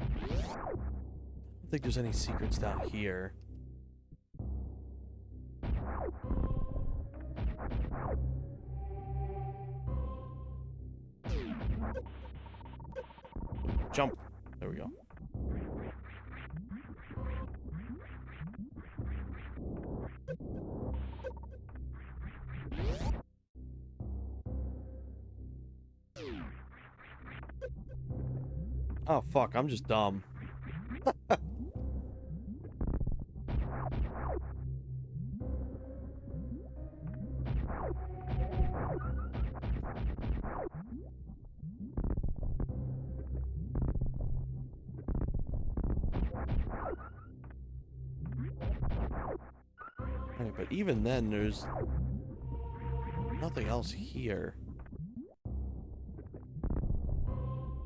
S1: I don't think there's any secrets down here. Jump. There we go. Oh, fuck, I'm just dumb. Right, but even then, there's nothing else here.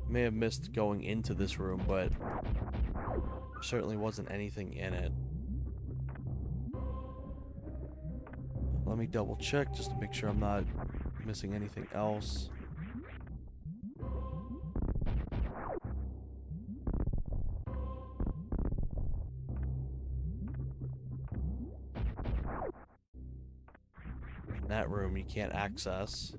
S1: May have missed going into this room, but there certainly wasn't anything in it. Let me double check just to make sure I'm not missing anything else. That room you can't access.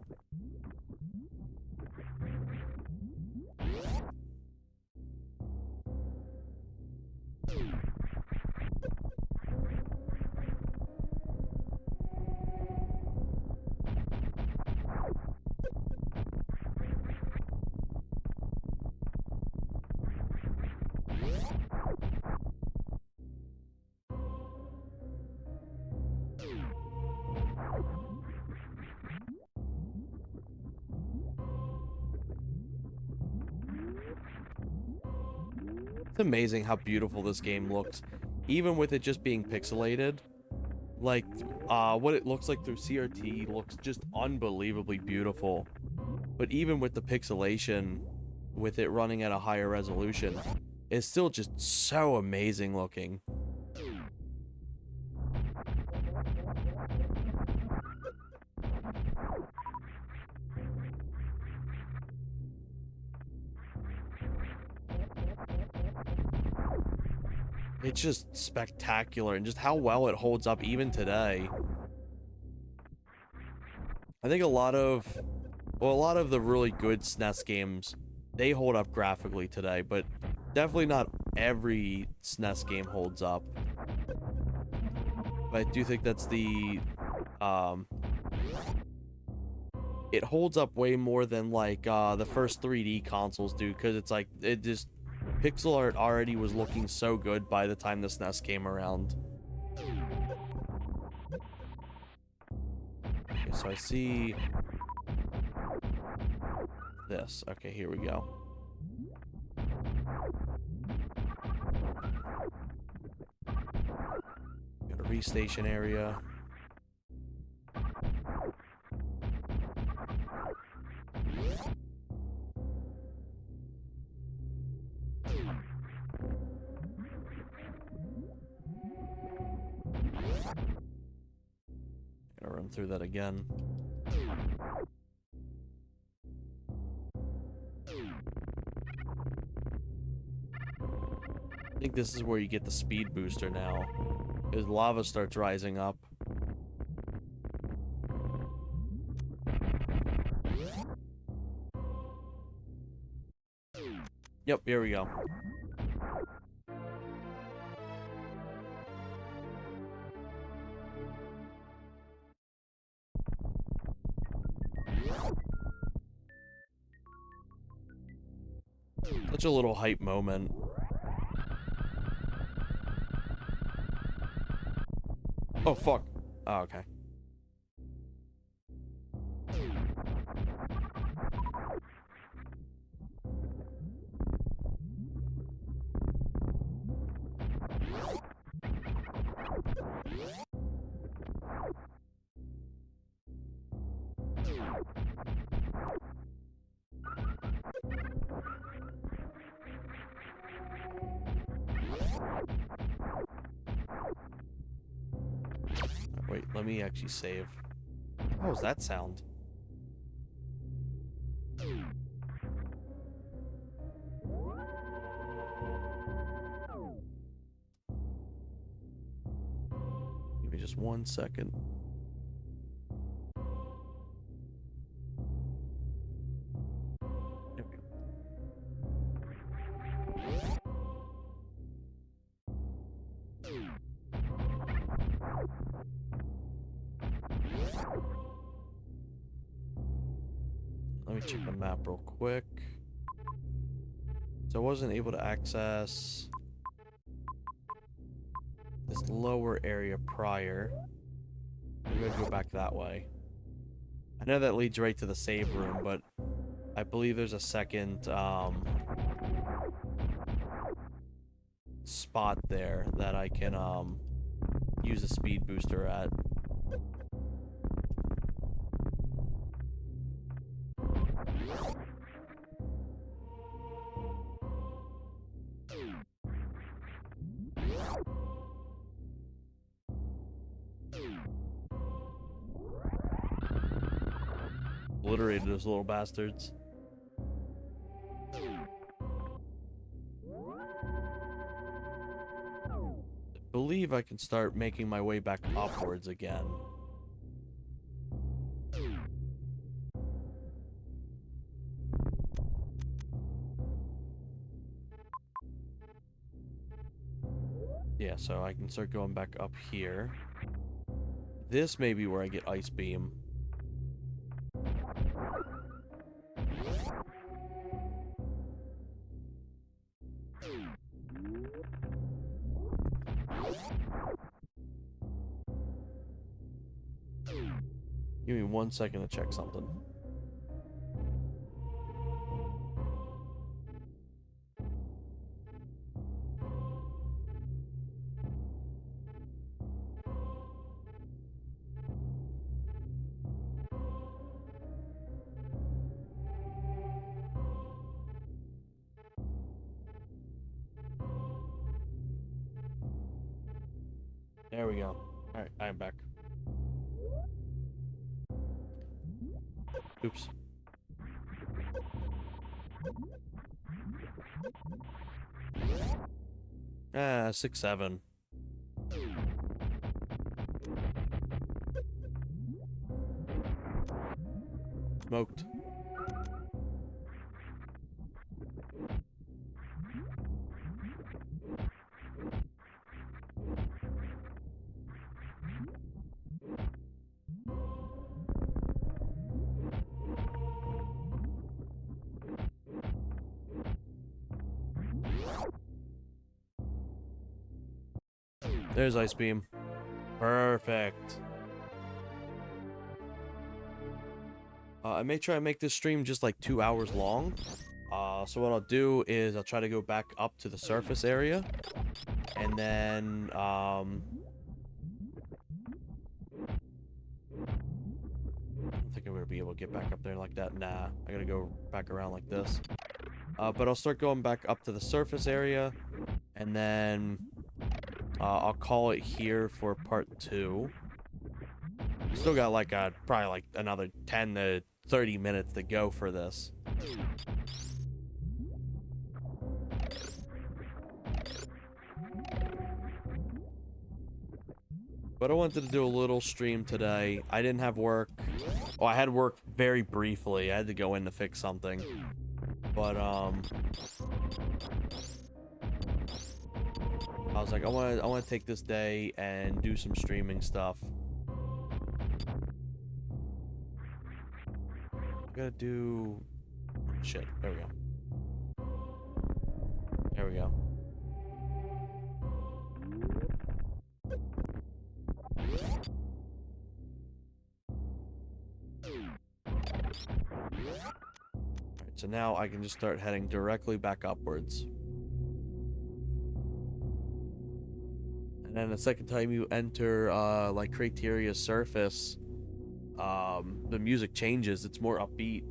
S1: It's amazing how beautiful this game looks, even with it just being pixelated. Like, what it looks like through CRT looks just unbelievably beautiful. But even with the pixelation, with it running at a higher resolution, it's still just so amazing looking. It's just spectacular, and just how well it holds up even today. I think a lot of the really good SNES games, they hold up graphically today, but definitely not every SNES game holds up. But I do think that's it holds up way more than like the first 3D consoles do, because it's like pixel art already was looking so good by the time the SNES came around. Okay, so I see this. Okay, here we go. Got a restation area. Gonna run through that again. I think this is where you get the speed booster now, as lava starts rising up. Yep, here we go. Such a little hype moment. Oh, fuck. Oh, okay. Let me actually save. What was that sound? Give me just 1 second. There we go. Let me check the map real quick. So I wasn't able to access this lower area prior. I'm gonna go back that way. I know that leads right to the save room, but I believe there's a second spot there that I can use a speed booster at. Obliterated those little bastards. I believe I can start making my way back upwards again. Yeah, so I can start going back up here. This may be where I get Ice Beam. Give me 1 second to check something. There we go. Alright, I am back. Oops. Ah, 6-7. Smoked. There's Ice Beam. Perfect. I may try and make this stream just like 2 hours long. So what I'll do is I'll try to go back up to the surface area. And then, I don't think I'm gonna be able to get back up there like that. Nah, I gotta go back around like this. But I'll start going back up to the surface area. And then, I'll call it here for part 2. Still got like probably like another 10 to 30 minutes to go for this. But I wanted to do a little stream today. I didn't have work. Well, I had work very briefly. I had to go in to fix something. But I was like, I want to take this day and do some streaming stuff. I gotta do... Shit, there we go. There we go. Alright, so now I can just start heading directly back upwards. And then the second time you enter, like, Criteria's surface, the music changes. It's more upbeat.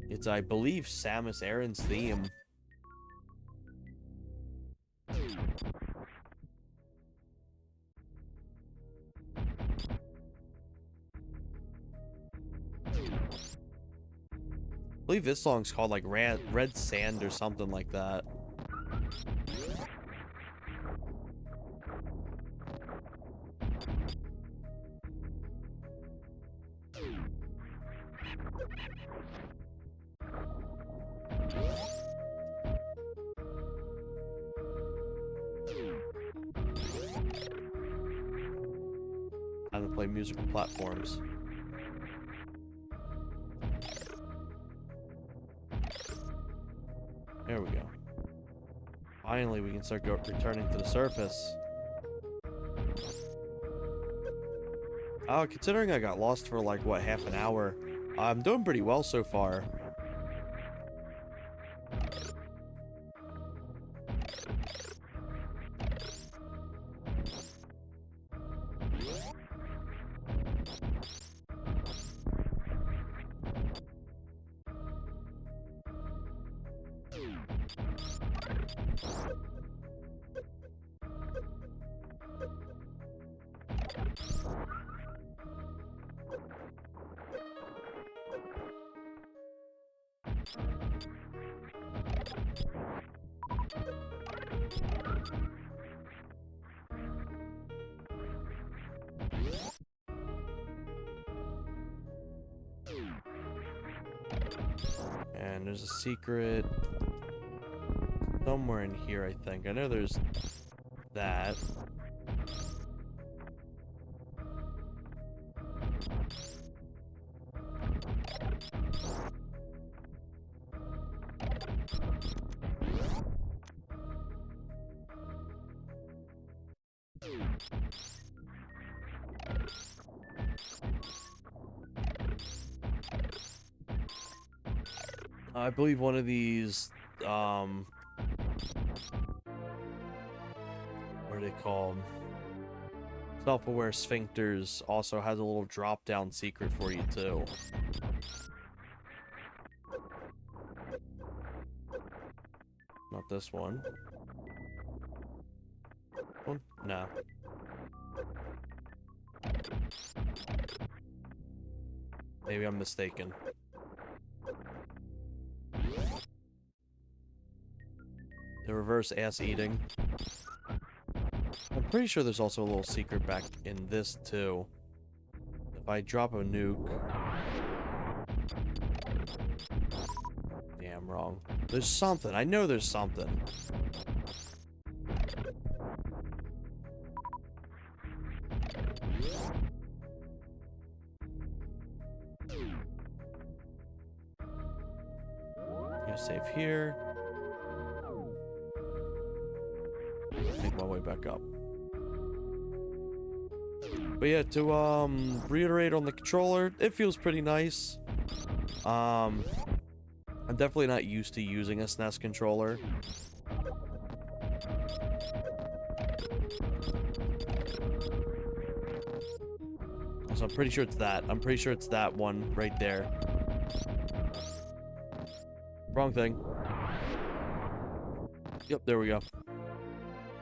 S1: It's, I believe, Samus Aran's theme. believe this song's called like Red Sand or something like that. Time to play musical platforms. There we go. Finally, we can start returning to the surface. Considering I got lost for like, what, half an hour, I'm doing pretty well so far. And there's a secret somewhere in here, I think. I know there's that. I believe one of these, what are they called? Self-aware sphincters also has a little drop-down secret for you, too. Not this one. One? No. Maybe I'm mistaken. The reverse ass eating. I'm pretty sure there's also a little secret back in this too. If I drop a nuke. Damn wrong. There's something. I know there's something. Gonna save here. Make my way back up. But yeah, to reiterate on the controller, it feels pretty nice. I'm definitely not used to using a SNES controller. So I'm pretty sure it's that. I'm pretty sure it's that one right there. Wrong thing. Yep, there we go.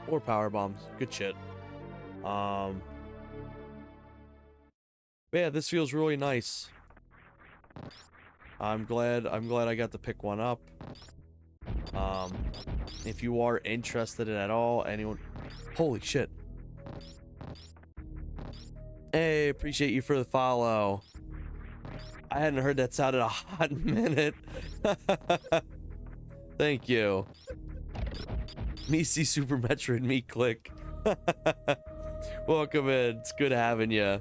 S1: Or power bombs. Good shit. But yeah, this feels really nice. I'm glad I got to pick one up. If you are interested in it at all, anyone... Holy shit. Hey, appreciate you for the follow. I hadn't heard that sound in a hot minute. Thank you. Me see Super Metroid, me click. Welcome in. It's good having you.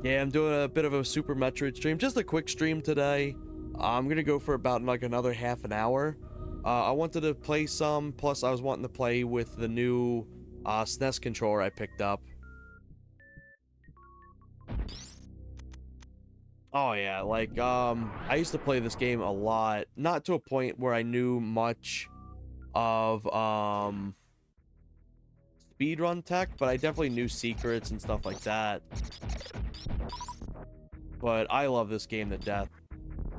S1: Yeah, I'm doing a bit of a Super Metroid stream. Just a quick stream today. I'm gonna go for about like another half an hour. I wanted to play some, plus I was wanting to play with the new SNES controller I picked up. Oh yeah, like I used to play this game a lot, not to a point where I knew much of speedrun tech, but I definitely knew secrets and stuff like that. But I love this game to death.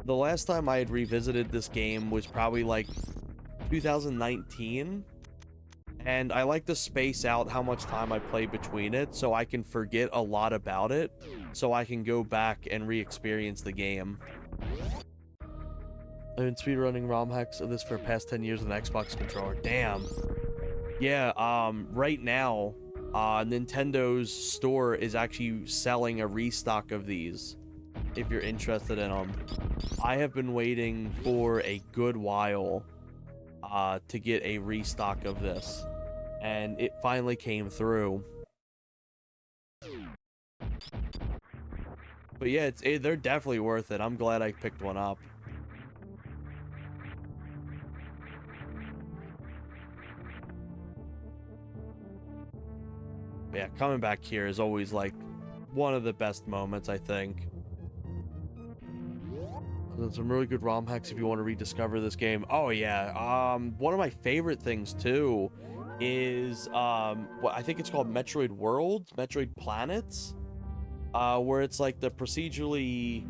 S1: The last time I had revisited this game was probably like 2019, And I like to space out how much time I play between it so I can forget a lot about it, so I can go back and re-experience the game. I've been speedrunning ROM hacks of this for the past 10 years with an Xbox controller. Damn. Yeah, right now, Nintendo's store is actually selling a restock of these, if you're interested in them. I have been waiting for a good while, to get a restock of this, and it finally came through. But yeah, they're definitely worth it. I'm glad I picked one up. But yeah, coming back here is always like one of the best moments, I think. There's some really good ROM hacks if you want to rediscover this game. Oh yeah. One of my favorite things too is what I think it's called Metroid Worlds, Metroid Planets, where it's like the procedurally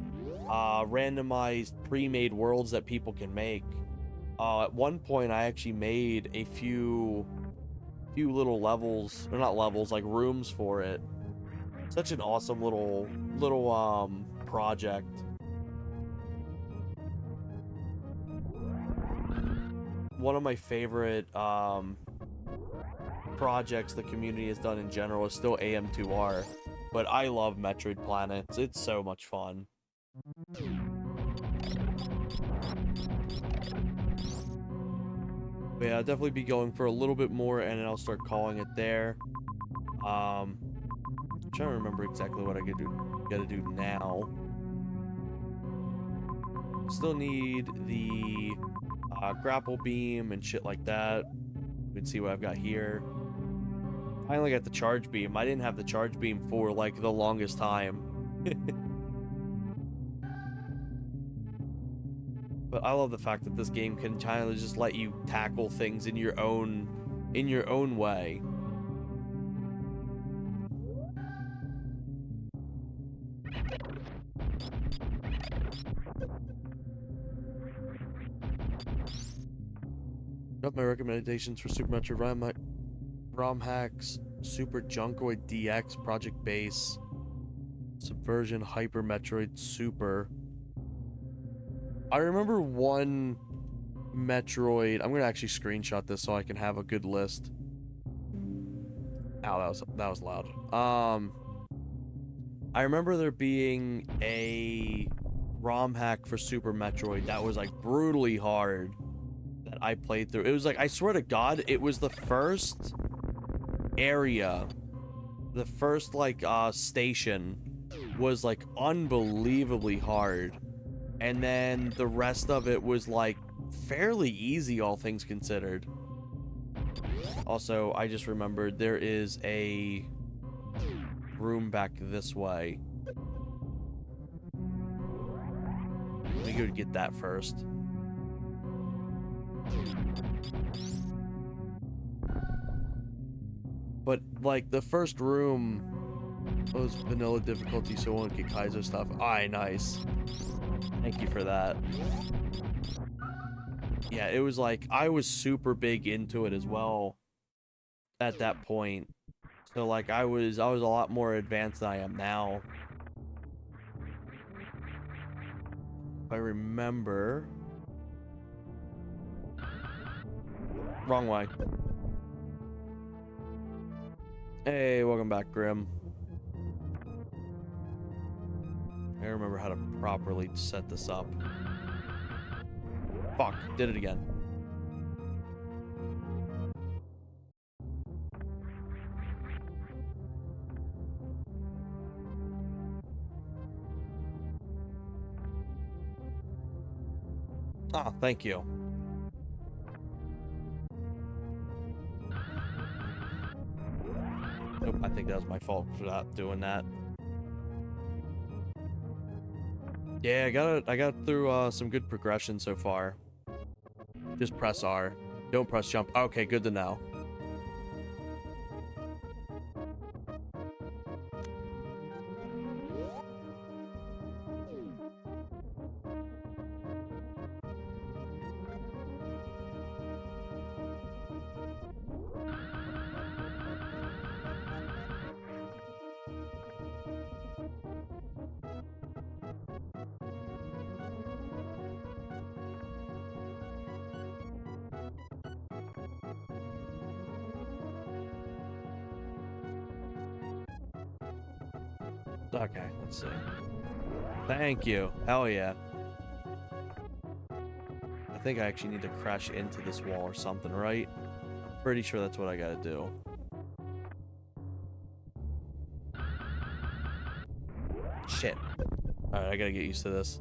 S1: randomized pre-made worlds that people can make. At one point I actually made a few little levels, or not levels, like rooms for it. Such an awesome little project. One of my favorite projects the community has done in general is still AM2R, but I love Metroid Planets. It's so much fun. But yeah, I'll definitely be going for a little bit more, and then I'll start calling it there. I'm trying to remember exactly what I gotta do now. Still need the grapple beam and shit like that. You can see what I've got here. Finally got the charge beam. I didn't have the charge beam for like the longest time. But I love the fact that this game can kind of just let you tackle things in your own way. Got my recommendations for Super Metroid ROM hacks, Super Junkoid DX, Project Base, Subversion, Hyper Metroid, Super. I remember one Metroid. I'm gonna actually screenshot this so I can have a good list. Ow, that was loud. I remember there being a ROM hack for Super Metroid that was like brutally hard that I played through. It was like, I swear to God, it was the first area, the first like station was like unbelievably hard, and then the rest of it was like fairly easy, all things considered. Also, I just remembered there is a room back this way. Let me go get that first. But like the first room was vanilla difficulty, so I won't get Kaizo stuff. Aye, nice. Thank you for that. Yeah, it was like I was super big into it as well at that point. So like I was a lot more advanced than I am now. If I remember. Wrong way. Hey, welcome back, Grim. I remember how to properly set this up. Fuck, did it again. Ah, thank you. Nope, I think that was my fault for not doing that. Yeah, I got through some good progression so far. Just press R. Don't press jump. Okay, good to know. Okay, let's see. Thank you. Hell yeah. I think I actually need to crash into this wall or something, right? I'm pretty sure that's what I gotta do. Shit. Alright, I gotta get used to this.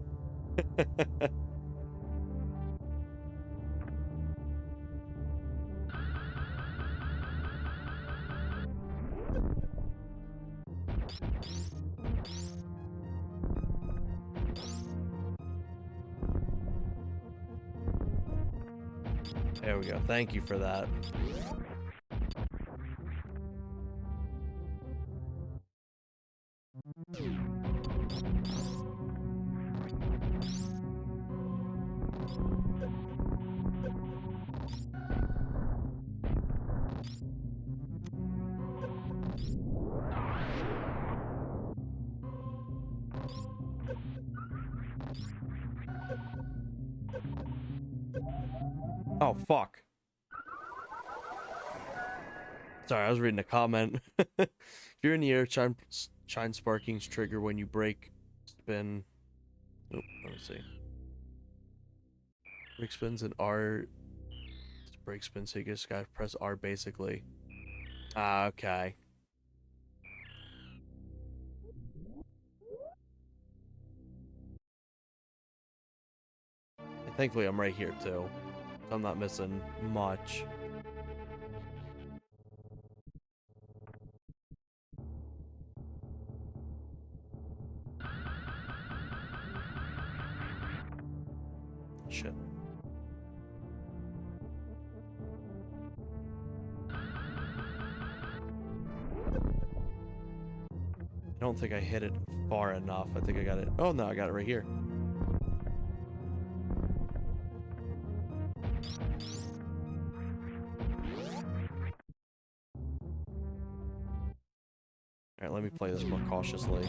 S1: There we go. Thank you for that. Oh, fuck. Sorry, I was reading a comment. If you're in the air, shine sparkings trigger when you break spin. Oh, let me see. Break spins and R. Break spin, so you just gotta press R basically. Ah, okay. And thankfully, I'm right here too. So I'm not missing much. Shit. I don't think I hit it far enough. I think I got it. Oh no, I got it right here. Alright, let me play this more cautiously.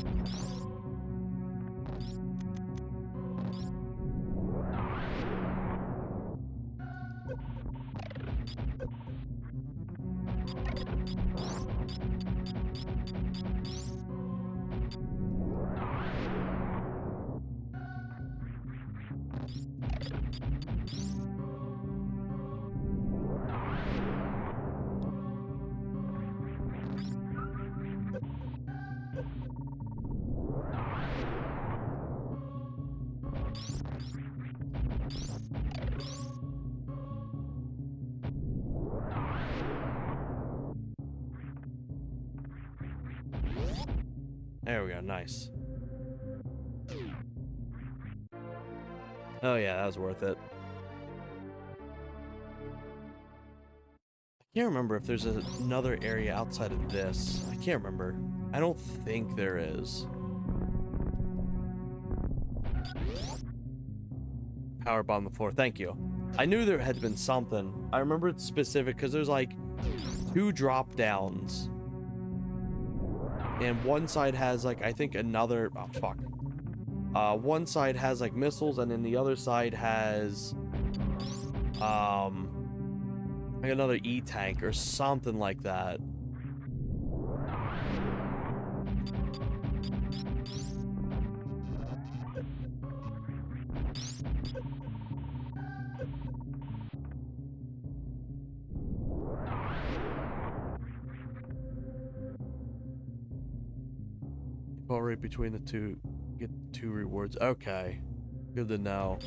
S1: There we go, nice. Oh yeah, that was worth it. I can't remember if there's another area outside of this. I can't remember. I don't think there is. Power bomb the floor. Thank you. I knew there had been something. I remember it's specific because there's like 2 drop downs. And one side has like, I think another, oh fuck. One side has like missiles and then the other side has like another E-tank or something like that. Go right between the two, get 2 rewards. Okay, good to know.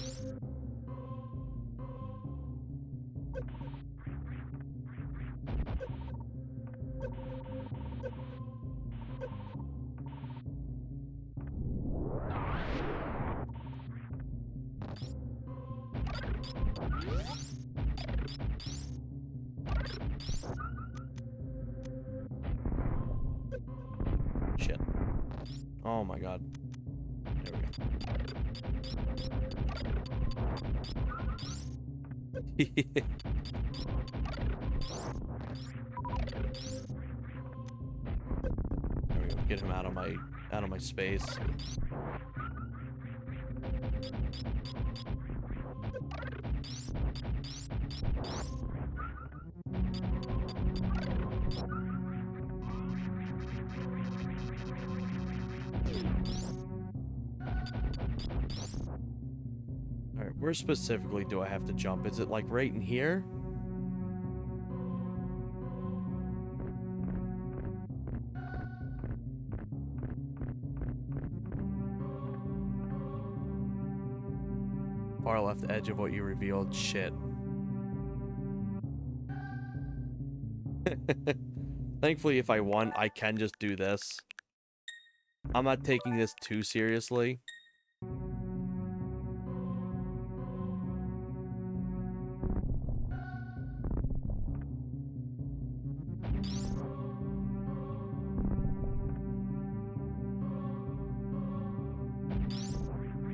S1: Shit. Oh my god. There we go. There we go. Get him out of my space. Alright, where specifically do I have to jump? Is it like right in here? Far left edge of what you revealed. Shit. Thankfully, if I want, I can just do this. I'm not taking this too seriously.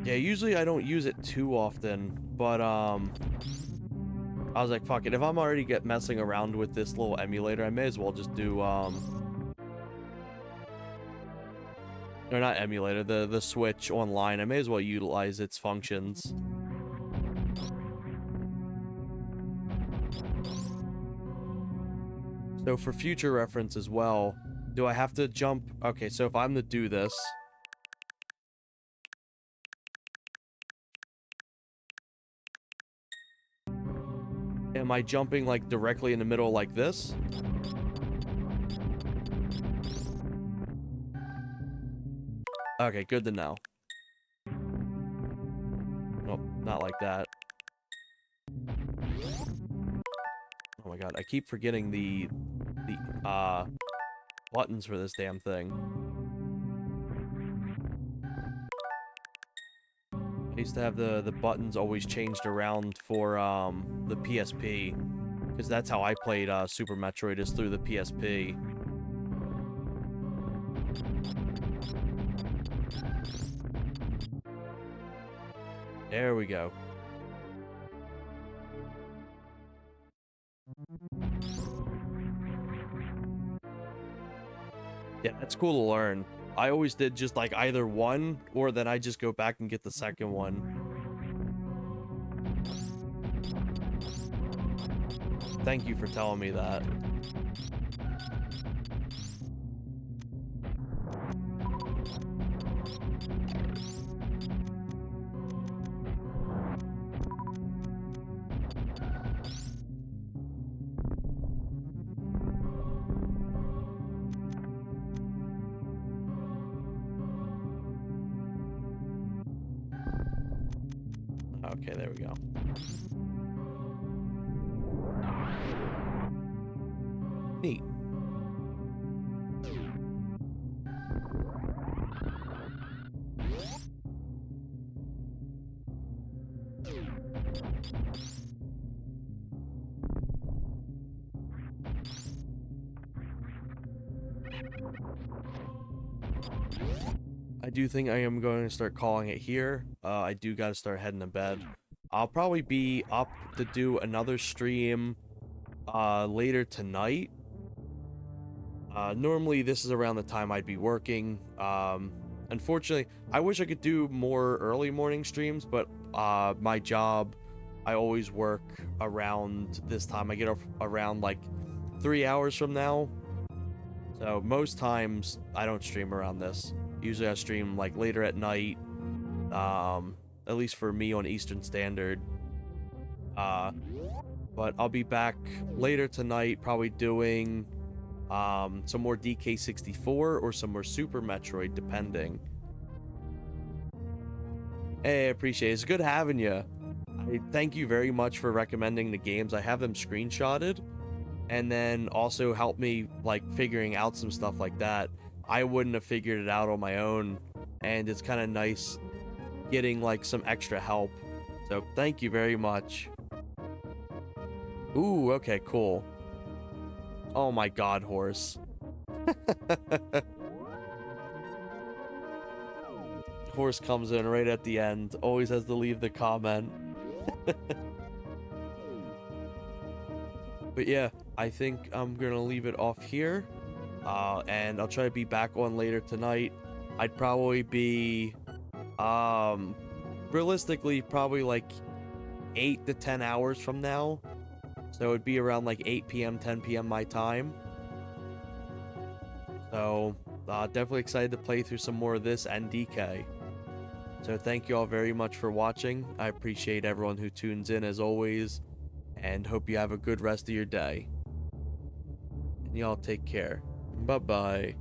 S1: Yeah, usually I don't use it too often, but I was like, fuck it, if I'm already messing around with this little emulator, I may as well just do or not emulator, the Switch online. I may as well utilize its functions. So for future reference as well, do I have to jump? Okay, so if I'm to do this, am I jumping like directly in the middle like this? Okay, good to know. Nope, not like that. Oh my god, I keep forgetting the buttons for this damn thing. I used to have the buttons always changed around for the PSP, because that's how I played Super Metroid, is through the PSP. There we go. Yeah, that's cool to learn. I always did just like either one, or then I just go back and get the second one. Thank you for telling me that. Okay, there we go. Neat. I do think I am going to start calling it here. I do got to start heading to bed. I'll probably be up to do another stream later tonight. Normally this is around the time I'd be working. Unfortunately, I wish I could do more early morning streams, but my job, I always work around this time. I get off around like 3 hours from now. So most times I don't stream around this. Usually I stream like later at night, at least for me on Eastern Standard. But I'll be back later tonight, probably doing some more DK64 or some more Super Metroid, depending. Hey, I appreciate it. It's good having you. Thank you very much for recommending the games. I have them screenshotted, and then also help me like figuring out some stuff like that. I wouldn't have figured it out on my own, and it's kind of nice getting like some extra help. So thank you very much. Ooh, okay, cool. Oh my god, horse. Horse comes in right at the end. Always has to leave the comment. But yeah, I think I'm gonna leave it off here. And I'll try to be back on later tonight. I'd probably be, realistically, probably like 8 to 10 hours from now. So it'd be around like 8 p.m., 10 p.m. my time. So, definitely excited to play through some more of this and DK. So thank you all very much for watching. I appreciate everyone who tunes in as always, and hope you have a good rest of your day. And y'all take care. Bye-bye.